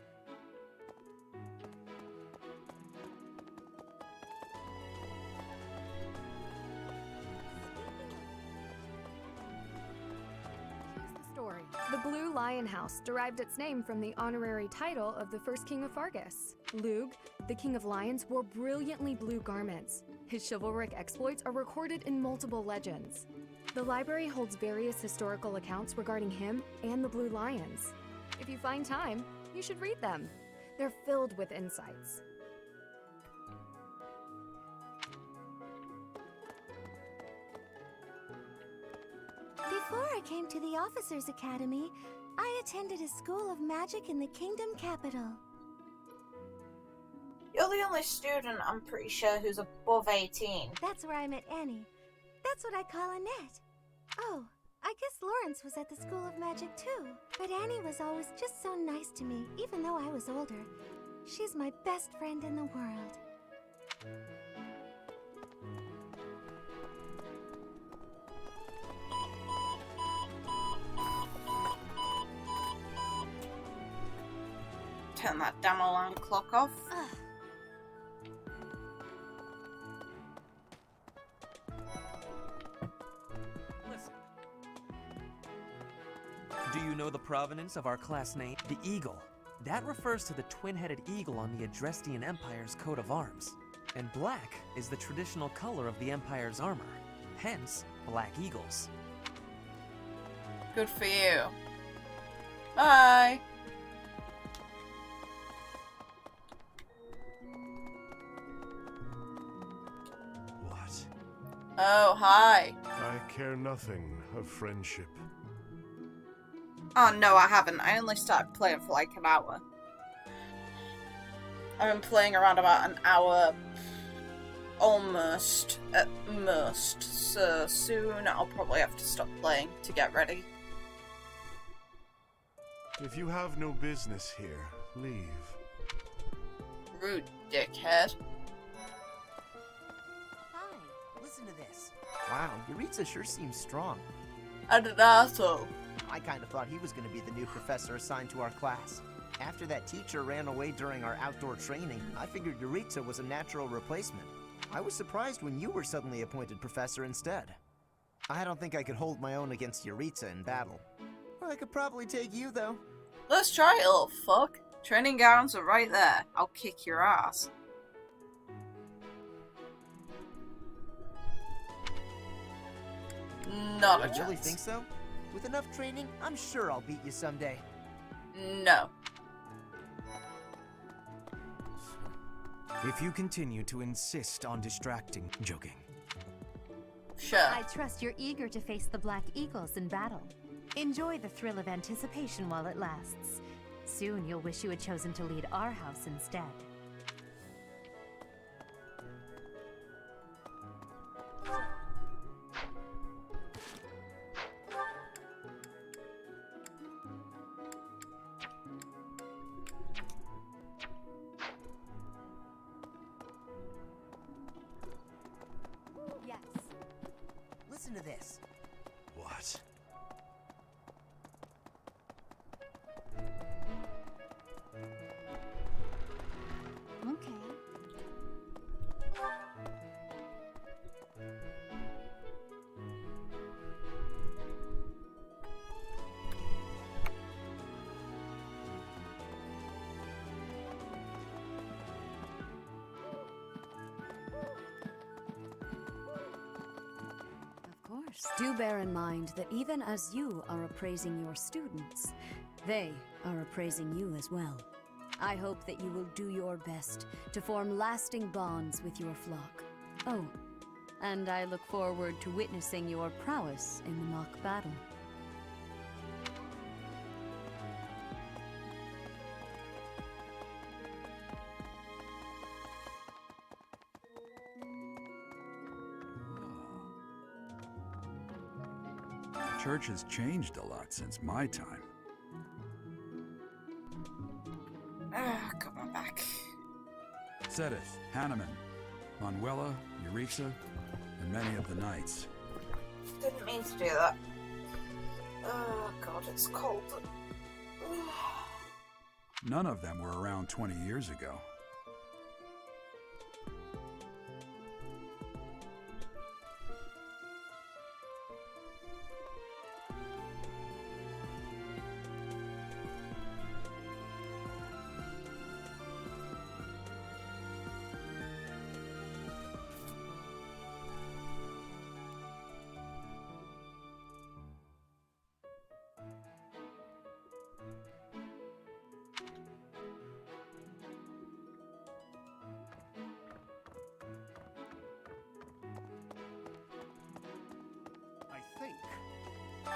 Story. The Blue Lion House derived its name from the honorary title of the first king of Fargus. Lug, the king of lions, wore brilliantly blue garments. His chivalric exploits are recorded in multiple legends. The library holds various historical accounts regarding him and the Blue Lions. If you find time, you should read them. They're filled with insights. Before I came to the Officers Academy, I attended a school of magic in the Kingdom capital. You're the only student, I'm pretty sure, who's above 18. That's where I met Annie. That's what I call Annette. Oh, I guess Lawrence was at the School of Magic too. But Annie was always just so nice to me, even though I was older. She's my best friend in the world. Turn that damn alarm clock off. Do you know the provenance of our class name? The eagle. That refers to the twin-headed eagle on the Adrestian Empire's coat of arms. And black is the traditional color of the Empire's armor. Hence, black eagles. Good for you. Bye. What? Oh, hi. I care nothing of friendship. Oh, no, I haven't. I only started playing for like an hour. I've been playing around about an hour, almost, at most. So soon I'll probably have to stop playing to get ready. If you have no business here, leave. Rude dickhead. Hi, listen to this. Wow, Yuritsa sure seems strong. And an asshole. I kind of thought he was going to be the new professor assigned to our class. After that teacher ran away during our outdoor training, I figured Yuritsa was a natural replacement. I was surprised when you were suddenly appointed professor instead. I don't think I could hold my own against Yuritsa in battle. I could probably take you, though. Let's try it, little fuck. Training grounds are right there. I'll kick your ass. Not a chance. You really think so? With enough training, I'm sure I'll beat you someday. No. If you continue to insist on distracting, joking. Sure. I trust you're eager to face the Black Eagles in battle. Enjoy the thrill of anticipation while it lasts. Soon you'll wish you had chosen to lead our house instead. Yes. Listen to this. What? Okay. Of course. Do bear in mind that even as you are appraising your students, they are appraising you as well. I hope that you will do your best to form lasting bonds with your flock. Oh, and I look forward to witnessing your prowess in the mock battle. The church has changed a lot since my time. Got my back. Sothis, Hanneman, Manuela, Yuritsa, and many of the knights. Didn't mean to do that. Oh god, it's cold. None of them were around 20 years ago.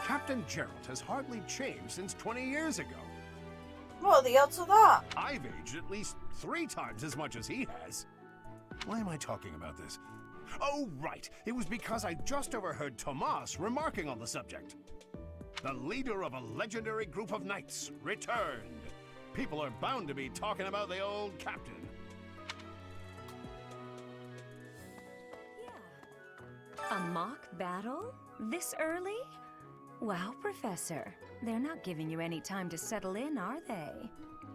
Captain Gerald has hardly changed since 20 years ago. What are the odds of that? I've aged at least 3 times as much as he has. Why am I talking about this? Oh, right. It was because I just overheard Tomas remarking on the subject. The leader of a legendary group of knights returned. People are bound to be talking about the old captain. A mock battle? This early? Wow, Professor. They're not giving you any time to settle in, are they?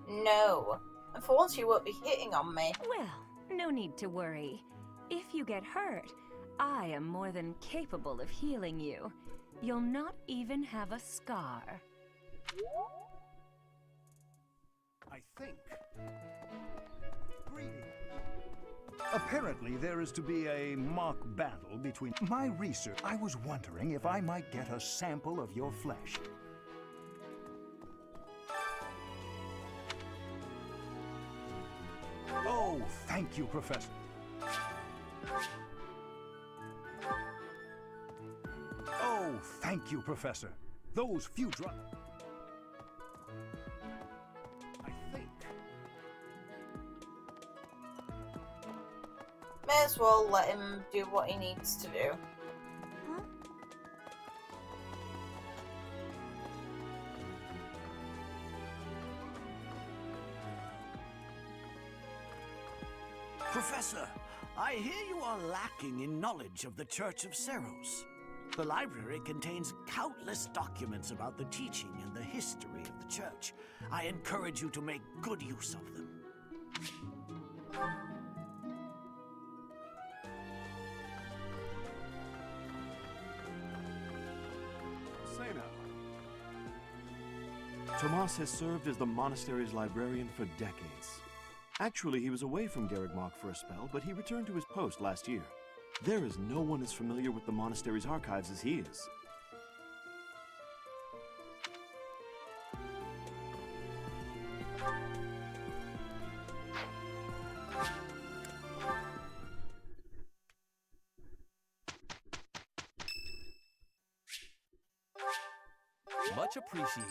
No. And for once you won't be hitting on me. Well, no need to worry. If you get hurt, I am more than capable of healing you. You'll not even have a scar. I think. Greetings. Apparently, there is to be a mock battle between my research. I was wondering if I might get a sample of your flesh. Oh, thank you, Professor. Oh, thank you, Professor. Those few drops. May as well let him do what he needs to do. Professor, I hear you are lacking in knowledge of the Church of Seiros. The library contains countless documents about the teaching and the history of the Church. I encourage you to make good use of them. Say now. Tomas has served as the monastery's librarian for decades. Actually, he was away from Garrigmach for a spell, but he returned to his post last year. There is no one as familiar with the monastery's archives as he is. Much appreciated.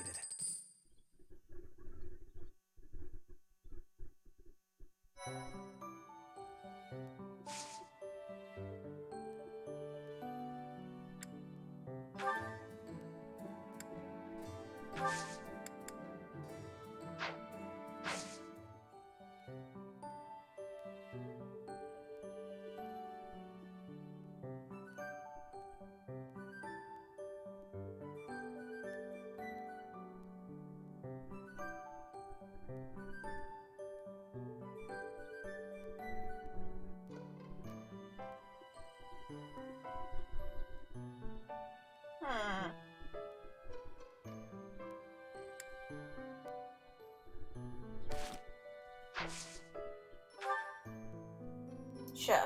Sure.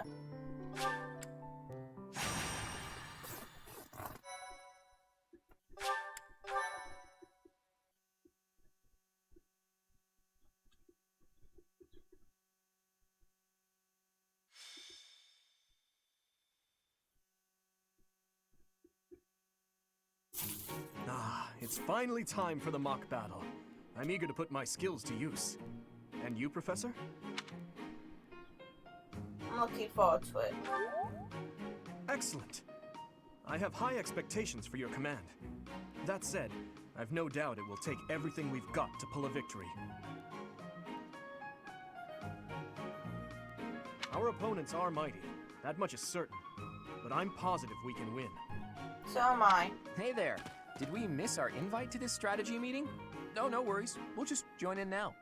Ah, it's finally time for the mock battle. I'm eager to put my skills to use. And you, Professor? I'm looking forward to it. Excellent. I have high expectations for your command. That said, I've no doubt it will take everything we've got to pull a victory. Our opponents are mighty, that much is certain. But I'm positive we can win. So am I. Hey there. Did we miss our invite to this strategy meeting? No, no worries. We'll just join in now.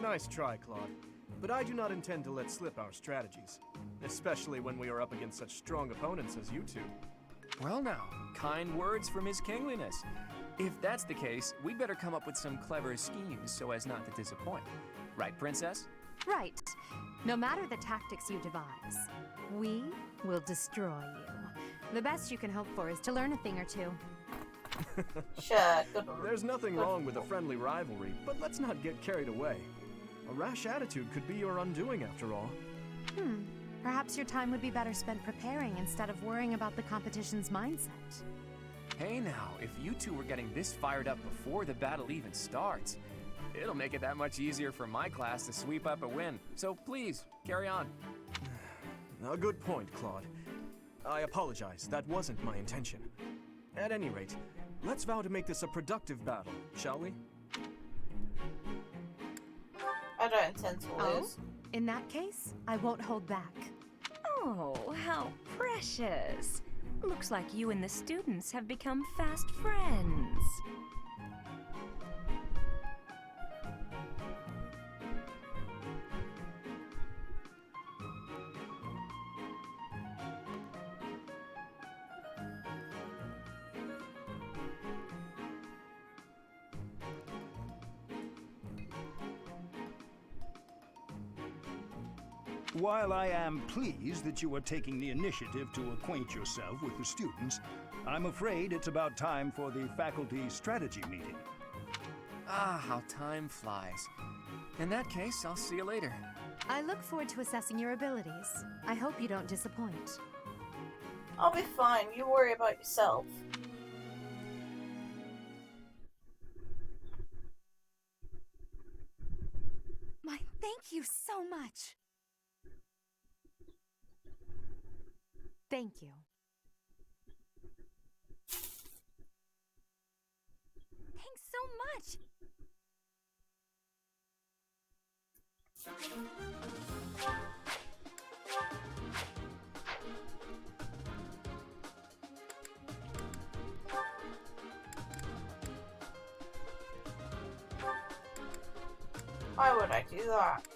Nice try, Claude. But I do not intend to let slip our strategies. Especially when we are up against such strong opponents as you two. Well now, kind words from His Kingliness. If that's the case, we'd better come up with some clever schemes so as not to disappoint. Right, Princess? Right. No matter the tactics you devise, we will destroy you. The best you can hope for is to learn a thing or two. Sure. There's nothing wrong with a friendly rivalry, but let's not get carried away. A rash attitude could be your undoing after all. Perhaps your time would be better spent preparing instead of worrying about the competition's mindset. Hey now, if you two were getting this fired up before the battle even starts, it'll make it that much easier for my class to sweep up a win. So please, carry on. A good point, Claude. I apologize, that wasn't my intention. At any rate, let's vow to make this a productive battle, shall we? I don't intend to lose. In that case, I won't hold back. Oh, how precious. Looks like you and the students have become fast friends. While I am pleased that you are taking the initiative to acquaint yourself with the students, I'm afraid it's about time for the faculty strategy meeting. Ah, how time flies. In that case, I'll see you later. I look forward to assessing your abilities. I hope you don't disappoint. I'll be fine. You worry about yourself. My, thank you so much. Thank you. Thanks so much. Why would I do that?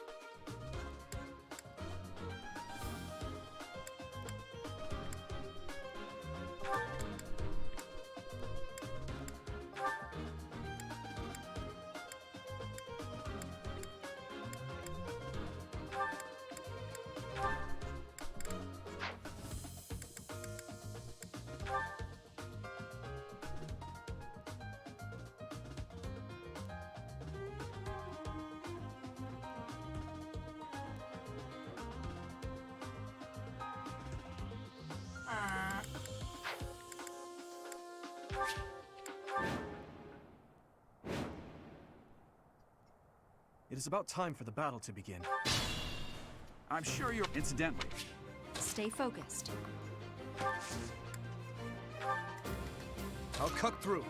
It is about time for the battle to begin. I'm sure you're... Incidentally. Stay focused. I'll cut through.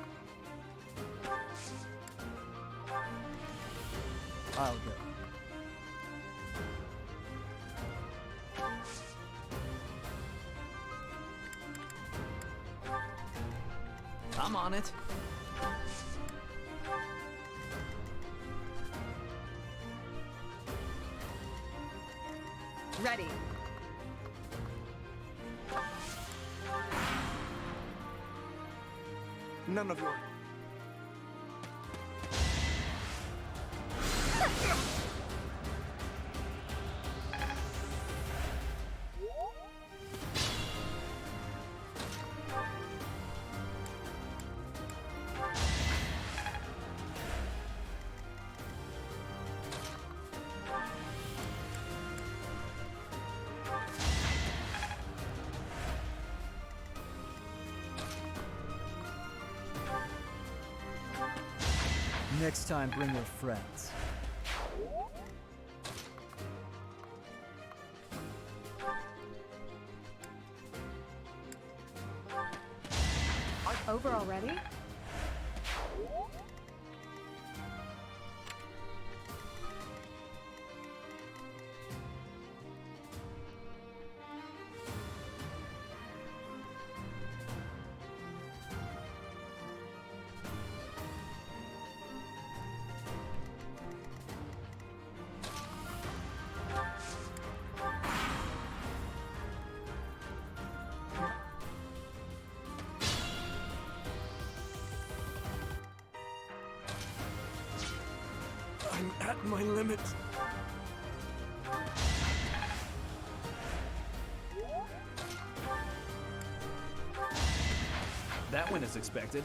I'll go. I'm on it. Ready. None of your... Next time, bring your friends. Over already? I'm at my limit. That went as expected.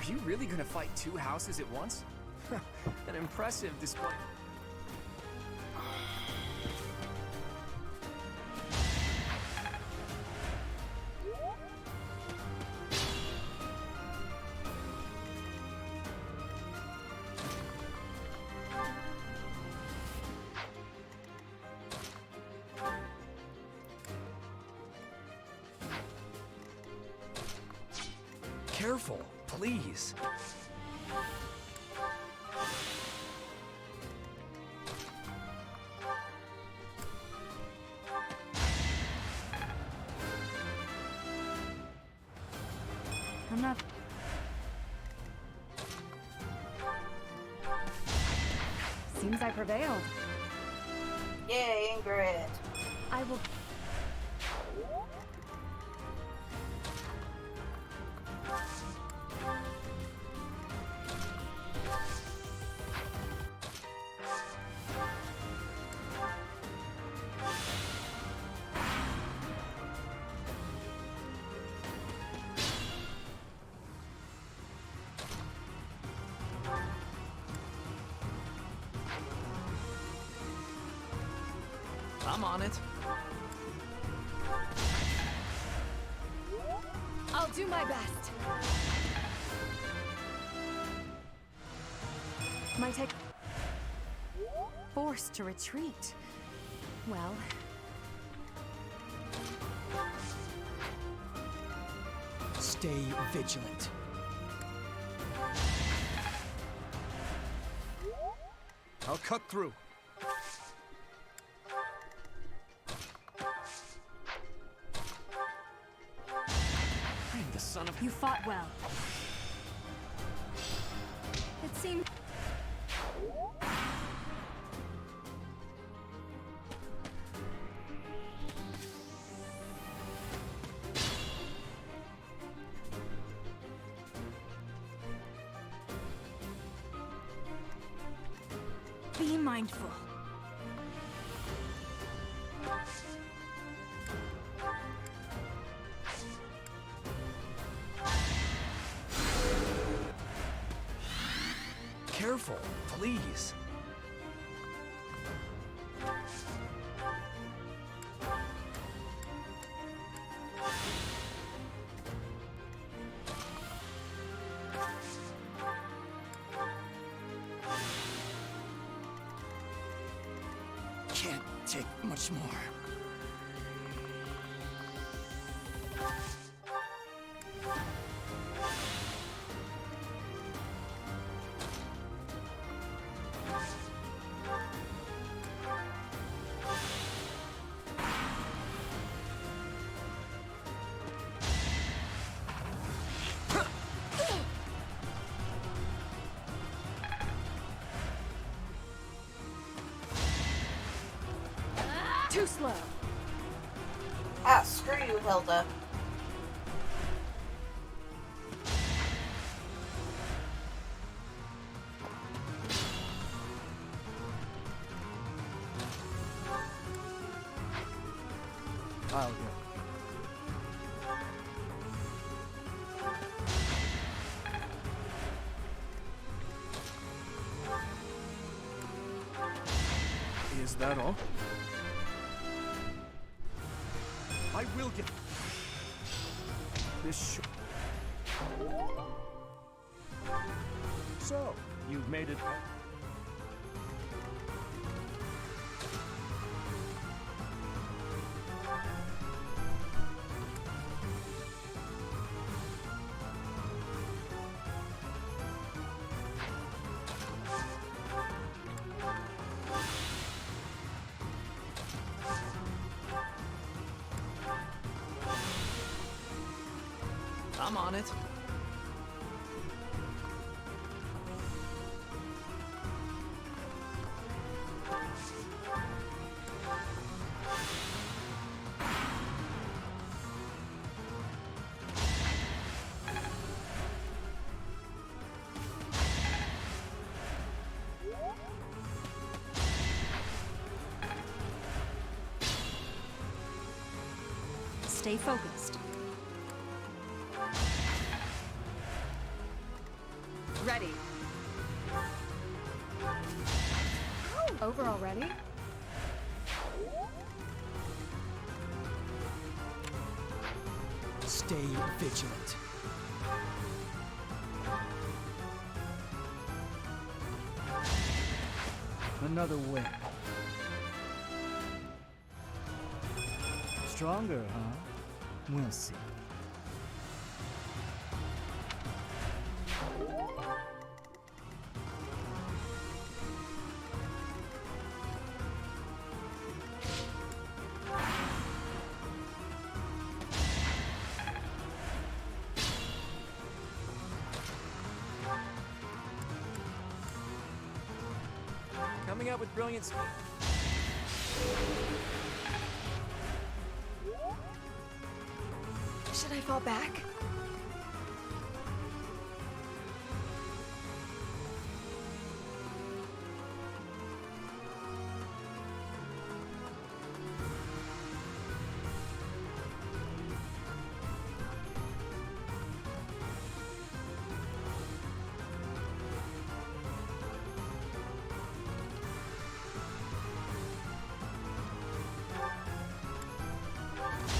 Are you really gonna fight 2 houses at once? An impressive display. Careful, please. I'm not... Seems I prevailed. Yay, Ingrid. I will... I'm on it. I'll do my best. My take... Forced to retreat. Well... Stay vigilant. I'll cut through. I'm the son of... You fought well. It seemed... Be mindful. Careful, please. Can't take much more. Too slow. Ah, screw you, Hilda. I'll go. Is that all? I will get this. So, you've made it. I'm on it. Stay focused. Ready. Over already? Stay vigilant. Another win. Stronger, huh? We'll see. Coming out with brilliant speed. Should I fall back?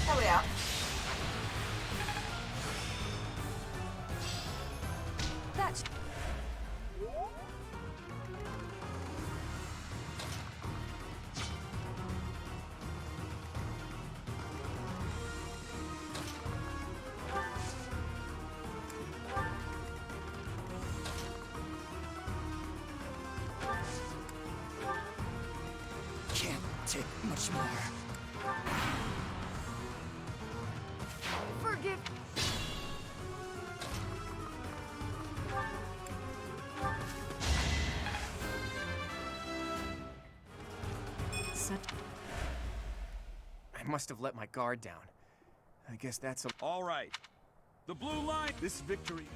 There we are. That's... Can't take much more. Forgive... I must have let my guard down. I guess that's a... All right. The blue line. This victory.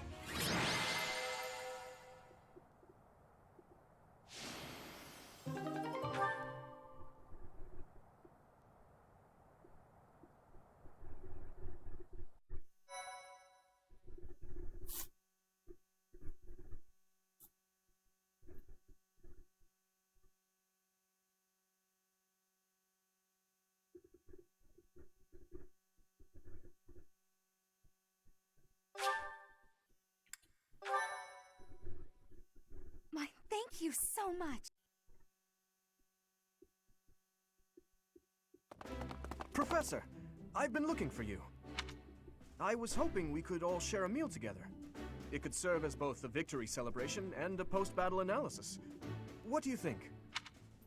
My thank you so much. Professor, I've been looking for you. I was hoping we could all share a meal together. It could serve as both a victory celebration and a post-battle analysis. What do you think?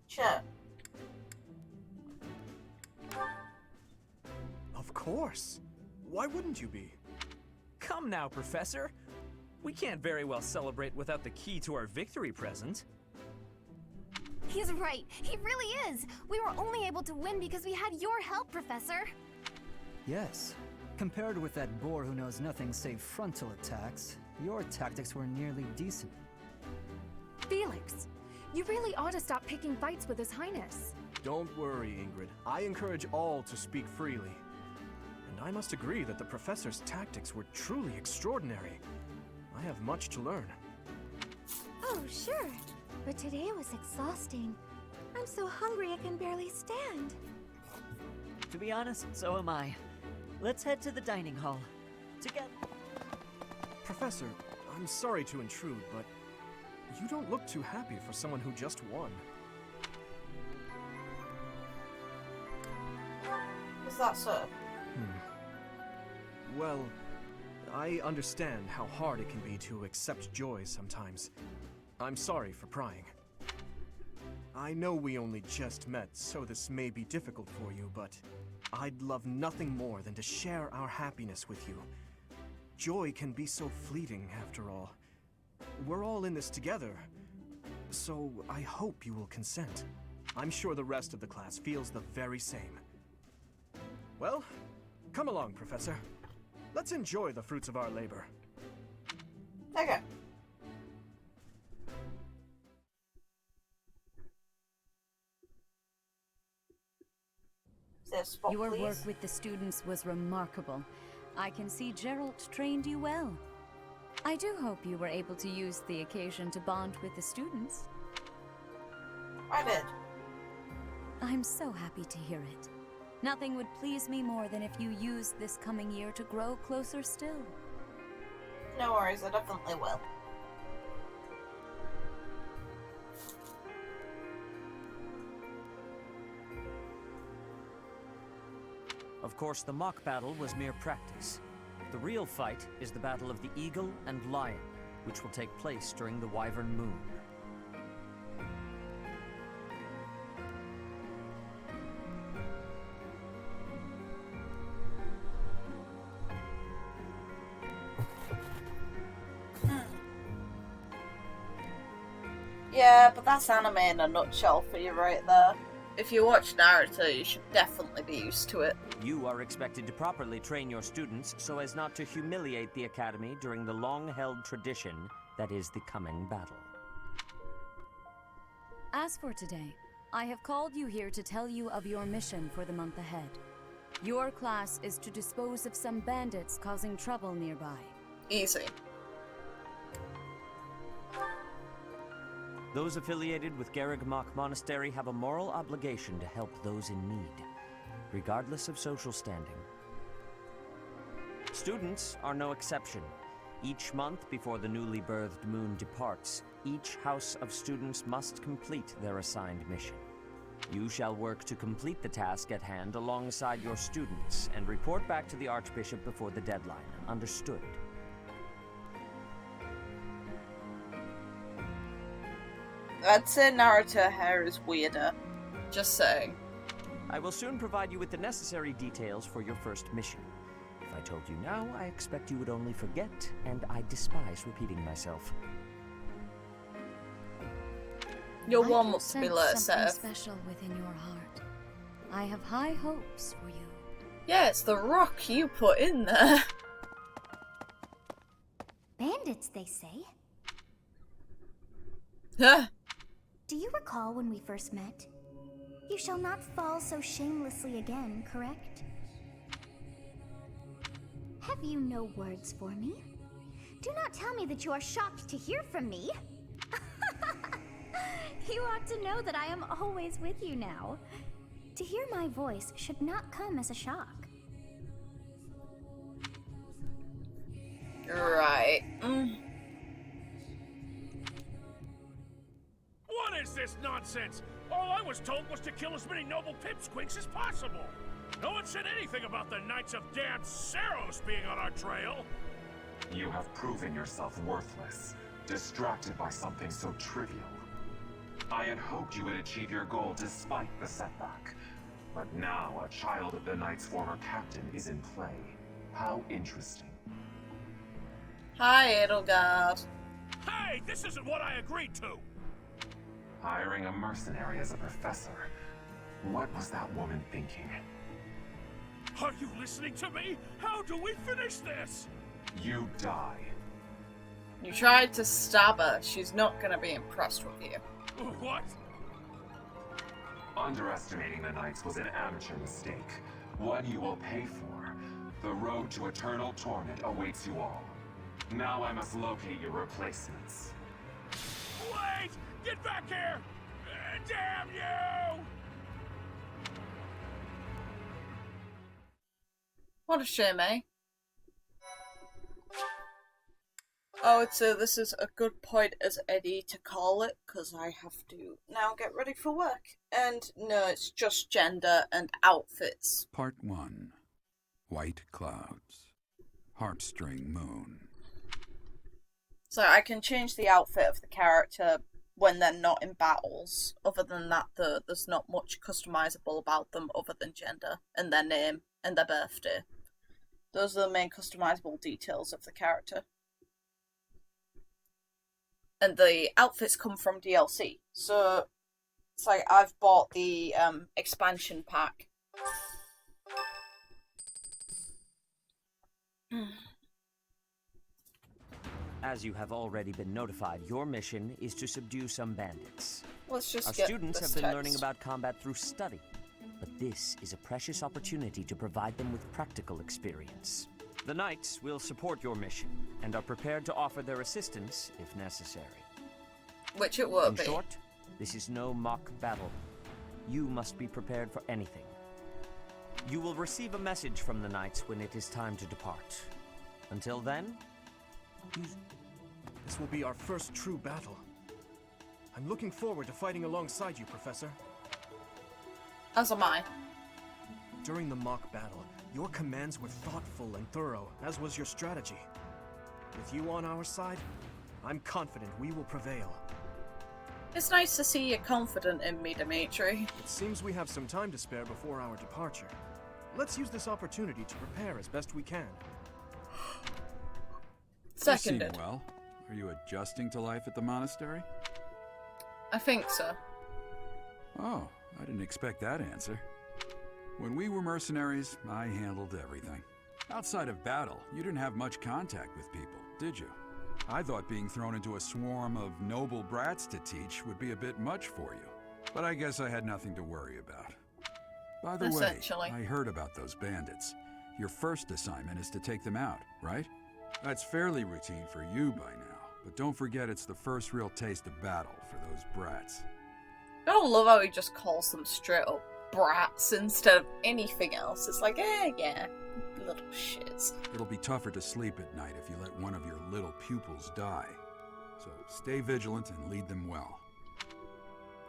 Sure. Of course. Why wouldn't you be? Come now, Professor. We can't very well celebrate without the key to our victory present. He's right. He really is. We were only able to win because we had your help, Professor. Yes. Compared with that boar who knows nothing save frontal attacks, your tactics were nearly decent. Felix, you really ought to stop picking fights with His Highness. Don't worry, Ingrid. I encourage all to speak freely. And I must agree that the Professor's tactics were truly extraordinary. I have much to learn. Oh, sure. But today was exhausting. I'm so hungry I can barely stand. To be honest, so am I. Let's head to the dining hall. Together. Professor, I'm sorry to intrude, but you don't look too happy for someone who just won. Is that so? Well, I understand how hard it can be to accept joy sometimes. I'm sorry for prying. I know we only just met, so this may be difficult for you, but I'd love nothing more than to share our happiness with you. Joy can be so fleeting, after all. We're all in this together, so I hope you will consent. I'm sure the rest of the class feels the very same. Well, come along, Professor. Let's enjoy the fruits of our labor. Okay. Spot, Your please. work with the students was remarkable. I can see Geralt trained you well. I do hope you were able to use the occasion to bond with the students. I did. I'm so happy to hear it. Nothing would please me more than if you used this coming year to grow closer still. No worries, I definitely will. Of course, the mock battle was mere practice. The real fight is the battle of the Eagle and Lion, which will take place during the Wyvern Moon. Yeah, but that's anime in a nutshell for you right there. If you watch Naruto, you should definitely be used to it. You are expected to properly train your students so as not to humiliate the Academy during the long-held tradition that is the coming battle. As for today, I have called you here to tell you of your mission for the month ahead. Your class is to dispose of some bandits causing trouble nearby. Easy. Those affiliated with Garreg-Mach Monastery have a moral obligation to help those in need, regardless of social standing. Students are no exception. Each month before the newly birthed moon departs, each house of students must complete their assigned mission. You shall work to complete the task at hand alongside your students and report back to the Archbishop before the deadline. Understood? I'd say Naruto hair is weirder. Just saying. I will soon provide you with the necessary details for your first mission. If I told you now, I expect you would only forget, and I despise repeating myself. You're warm up to be let something special within your heart. I have high hopes for you. Yeah, it's the rock you put in there. Bandits, they say. Huh? Do you recall when we first met? You shall not fall so shamelessly again, correct? Have you no words for me? Do not tell me that you are shocked to hear from me. You ought to know that I am always with you now. To hear my voice should not come as a shock. Right. What is this nonsense? All I was told was to kill as many noble pipsqueaks as possible. No one said anything about the Knights of damned Seiros being on our trail. You have proven yourself worthless, distracted by something so trivial. I had hoped you would achieve your goal despite the setback. But now a child of the Knight's former captain is in play. How interesting. Hi, Edelgard. Hey, this isn't what I agreed to! Hiring a mercenary as a professor. What was that woman thinking? Are you listening to me? How do we finish this? You die. You tried to stab her. She's not gonna be impressed with you. What? Underestimating the Knights was an amateur mistake. One you will pay for. The road to eternal torment awaits you all. Now I must locate your replacements. Wait! Get back here! Damn you! What a shame, eh? Oh, this is a good point as Eddie to call it, because I have to now get ready for work. And no, it's just gender and outfits. Part 1. White Clouds. Heartstring Moon. So I can change the outfit of the character when they're not in battles. Other than that, there's not much customizable about them other than gender and their name and their birthday. Those are the main customizable details of the character. And the outfits come from DLC. So it's like I've bought the expansion pack. As you have already been notified, your mission is to subdue some bandits. Let's just Our get students this have been text. learning about combat through study, but this is a precious opportunity to provide them with practical experience. The Knights will support your mission and are prepared to offer their assistance if necessary. Which it will In be. short, this is no mock battle. You must be prepared for anything. You will receive a message from the Knights when it is time to depart. Until then, This will be our first true battle. I'm looking forward to fighting alongside you, Professor. As am I. During the mock battle, your commands were thoughtful and thorough, as was your strategy. With you on our side, I'm confident we will prevail. It's nice to see you're confident in me, Dimitri. It seems we have some time to spare before our departure. Let's use this opportunity to prepare as best we can. Seconded. You seem well. Are you adjusting to life at the monastery? I think so. Oh, I didn't expect that answer. When we were mercenaries, I handled everything. Outside of battle, you didn't have much contact with people, did you? I thought being thrown into a swarm of noble brats to teach would be a bit much for you. But I guess I had nothing to worry about. By the way, I heard about those bandits. Your first assignment is to take them out, right? That's fairly routine for you by now, but don't forget it's the first real taste of battle for those brats. I don't love how he just calls them straight up brats instead of anything else. It's like, yeah, little shits. It'll be tougher to sleep at night if you let one of your little pupils die. So stay vigilant and lead them well.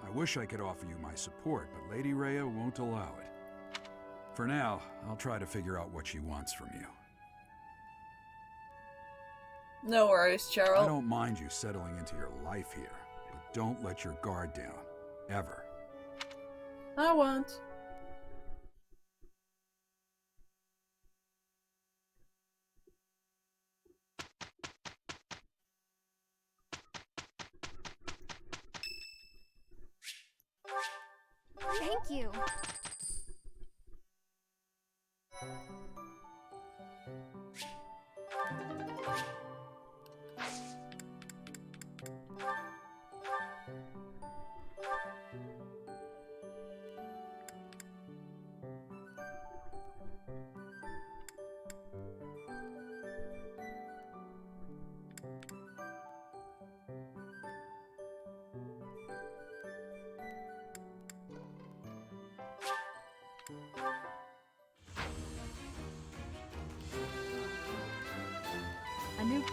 I wish I could offer you my support, but Lady Rhea won't allow it. For now, I'll try to figure out what she wants from you. No worries, Gerald. I don't mind you settling into your life here, but don't let your guard down. Ever. I won't. Thank you. A new...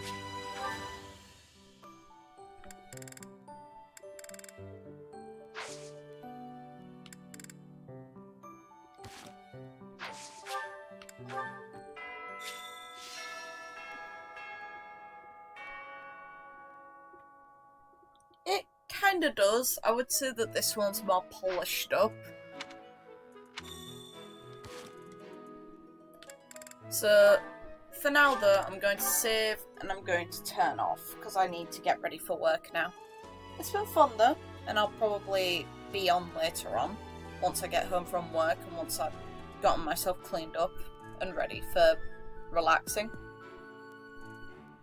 It kinda does. I would say that this one's more polished up. So, for now though, I'm going to save and I'm going to turn off because I need to get ready for work now. It's been fun though, and I'll probably be on later on once I get home from work and once I've gotten myself cleaned up and ready for relaxing.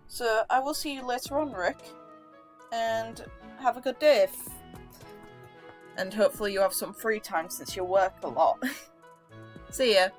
So I will see you later on, Rick, and have a good day. And hopefully you have some free time since you work a lot. See ya.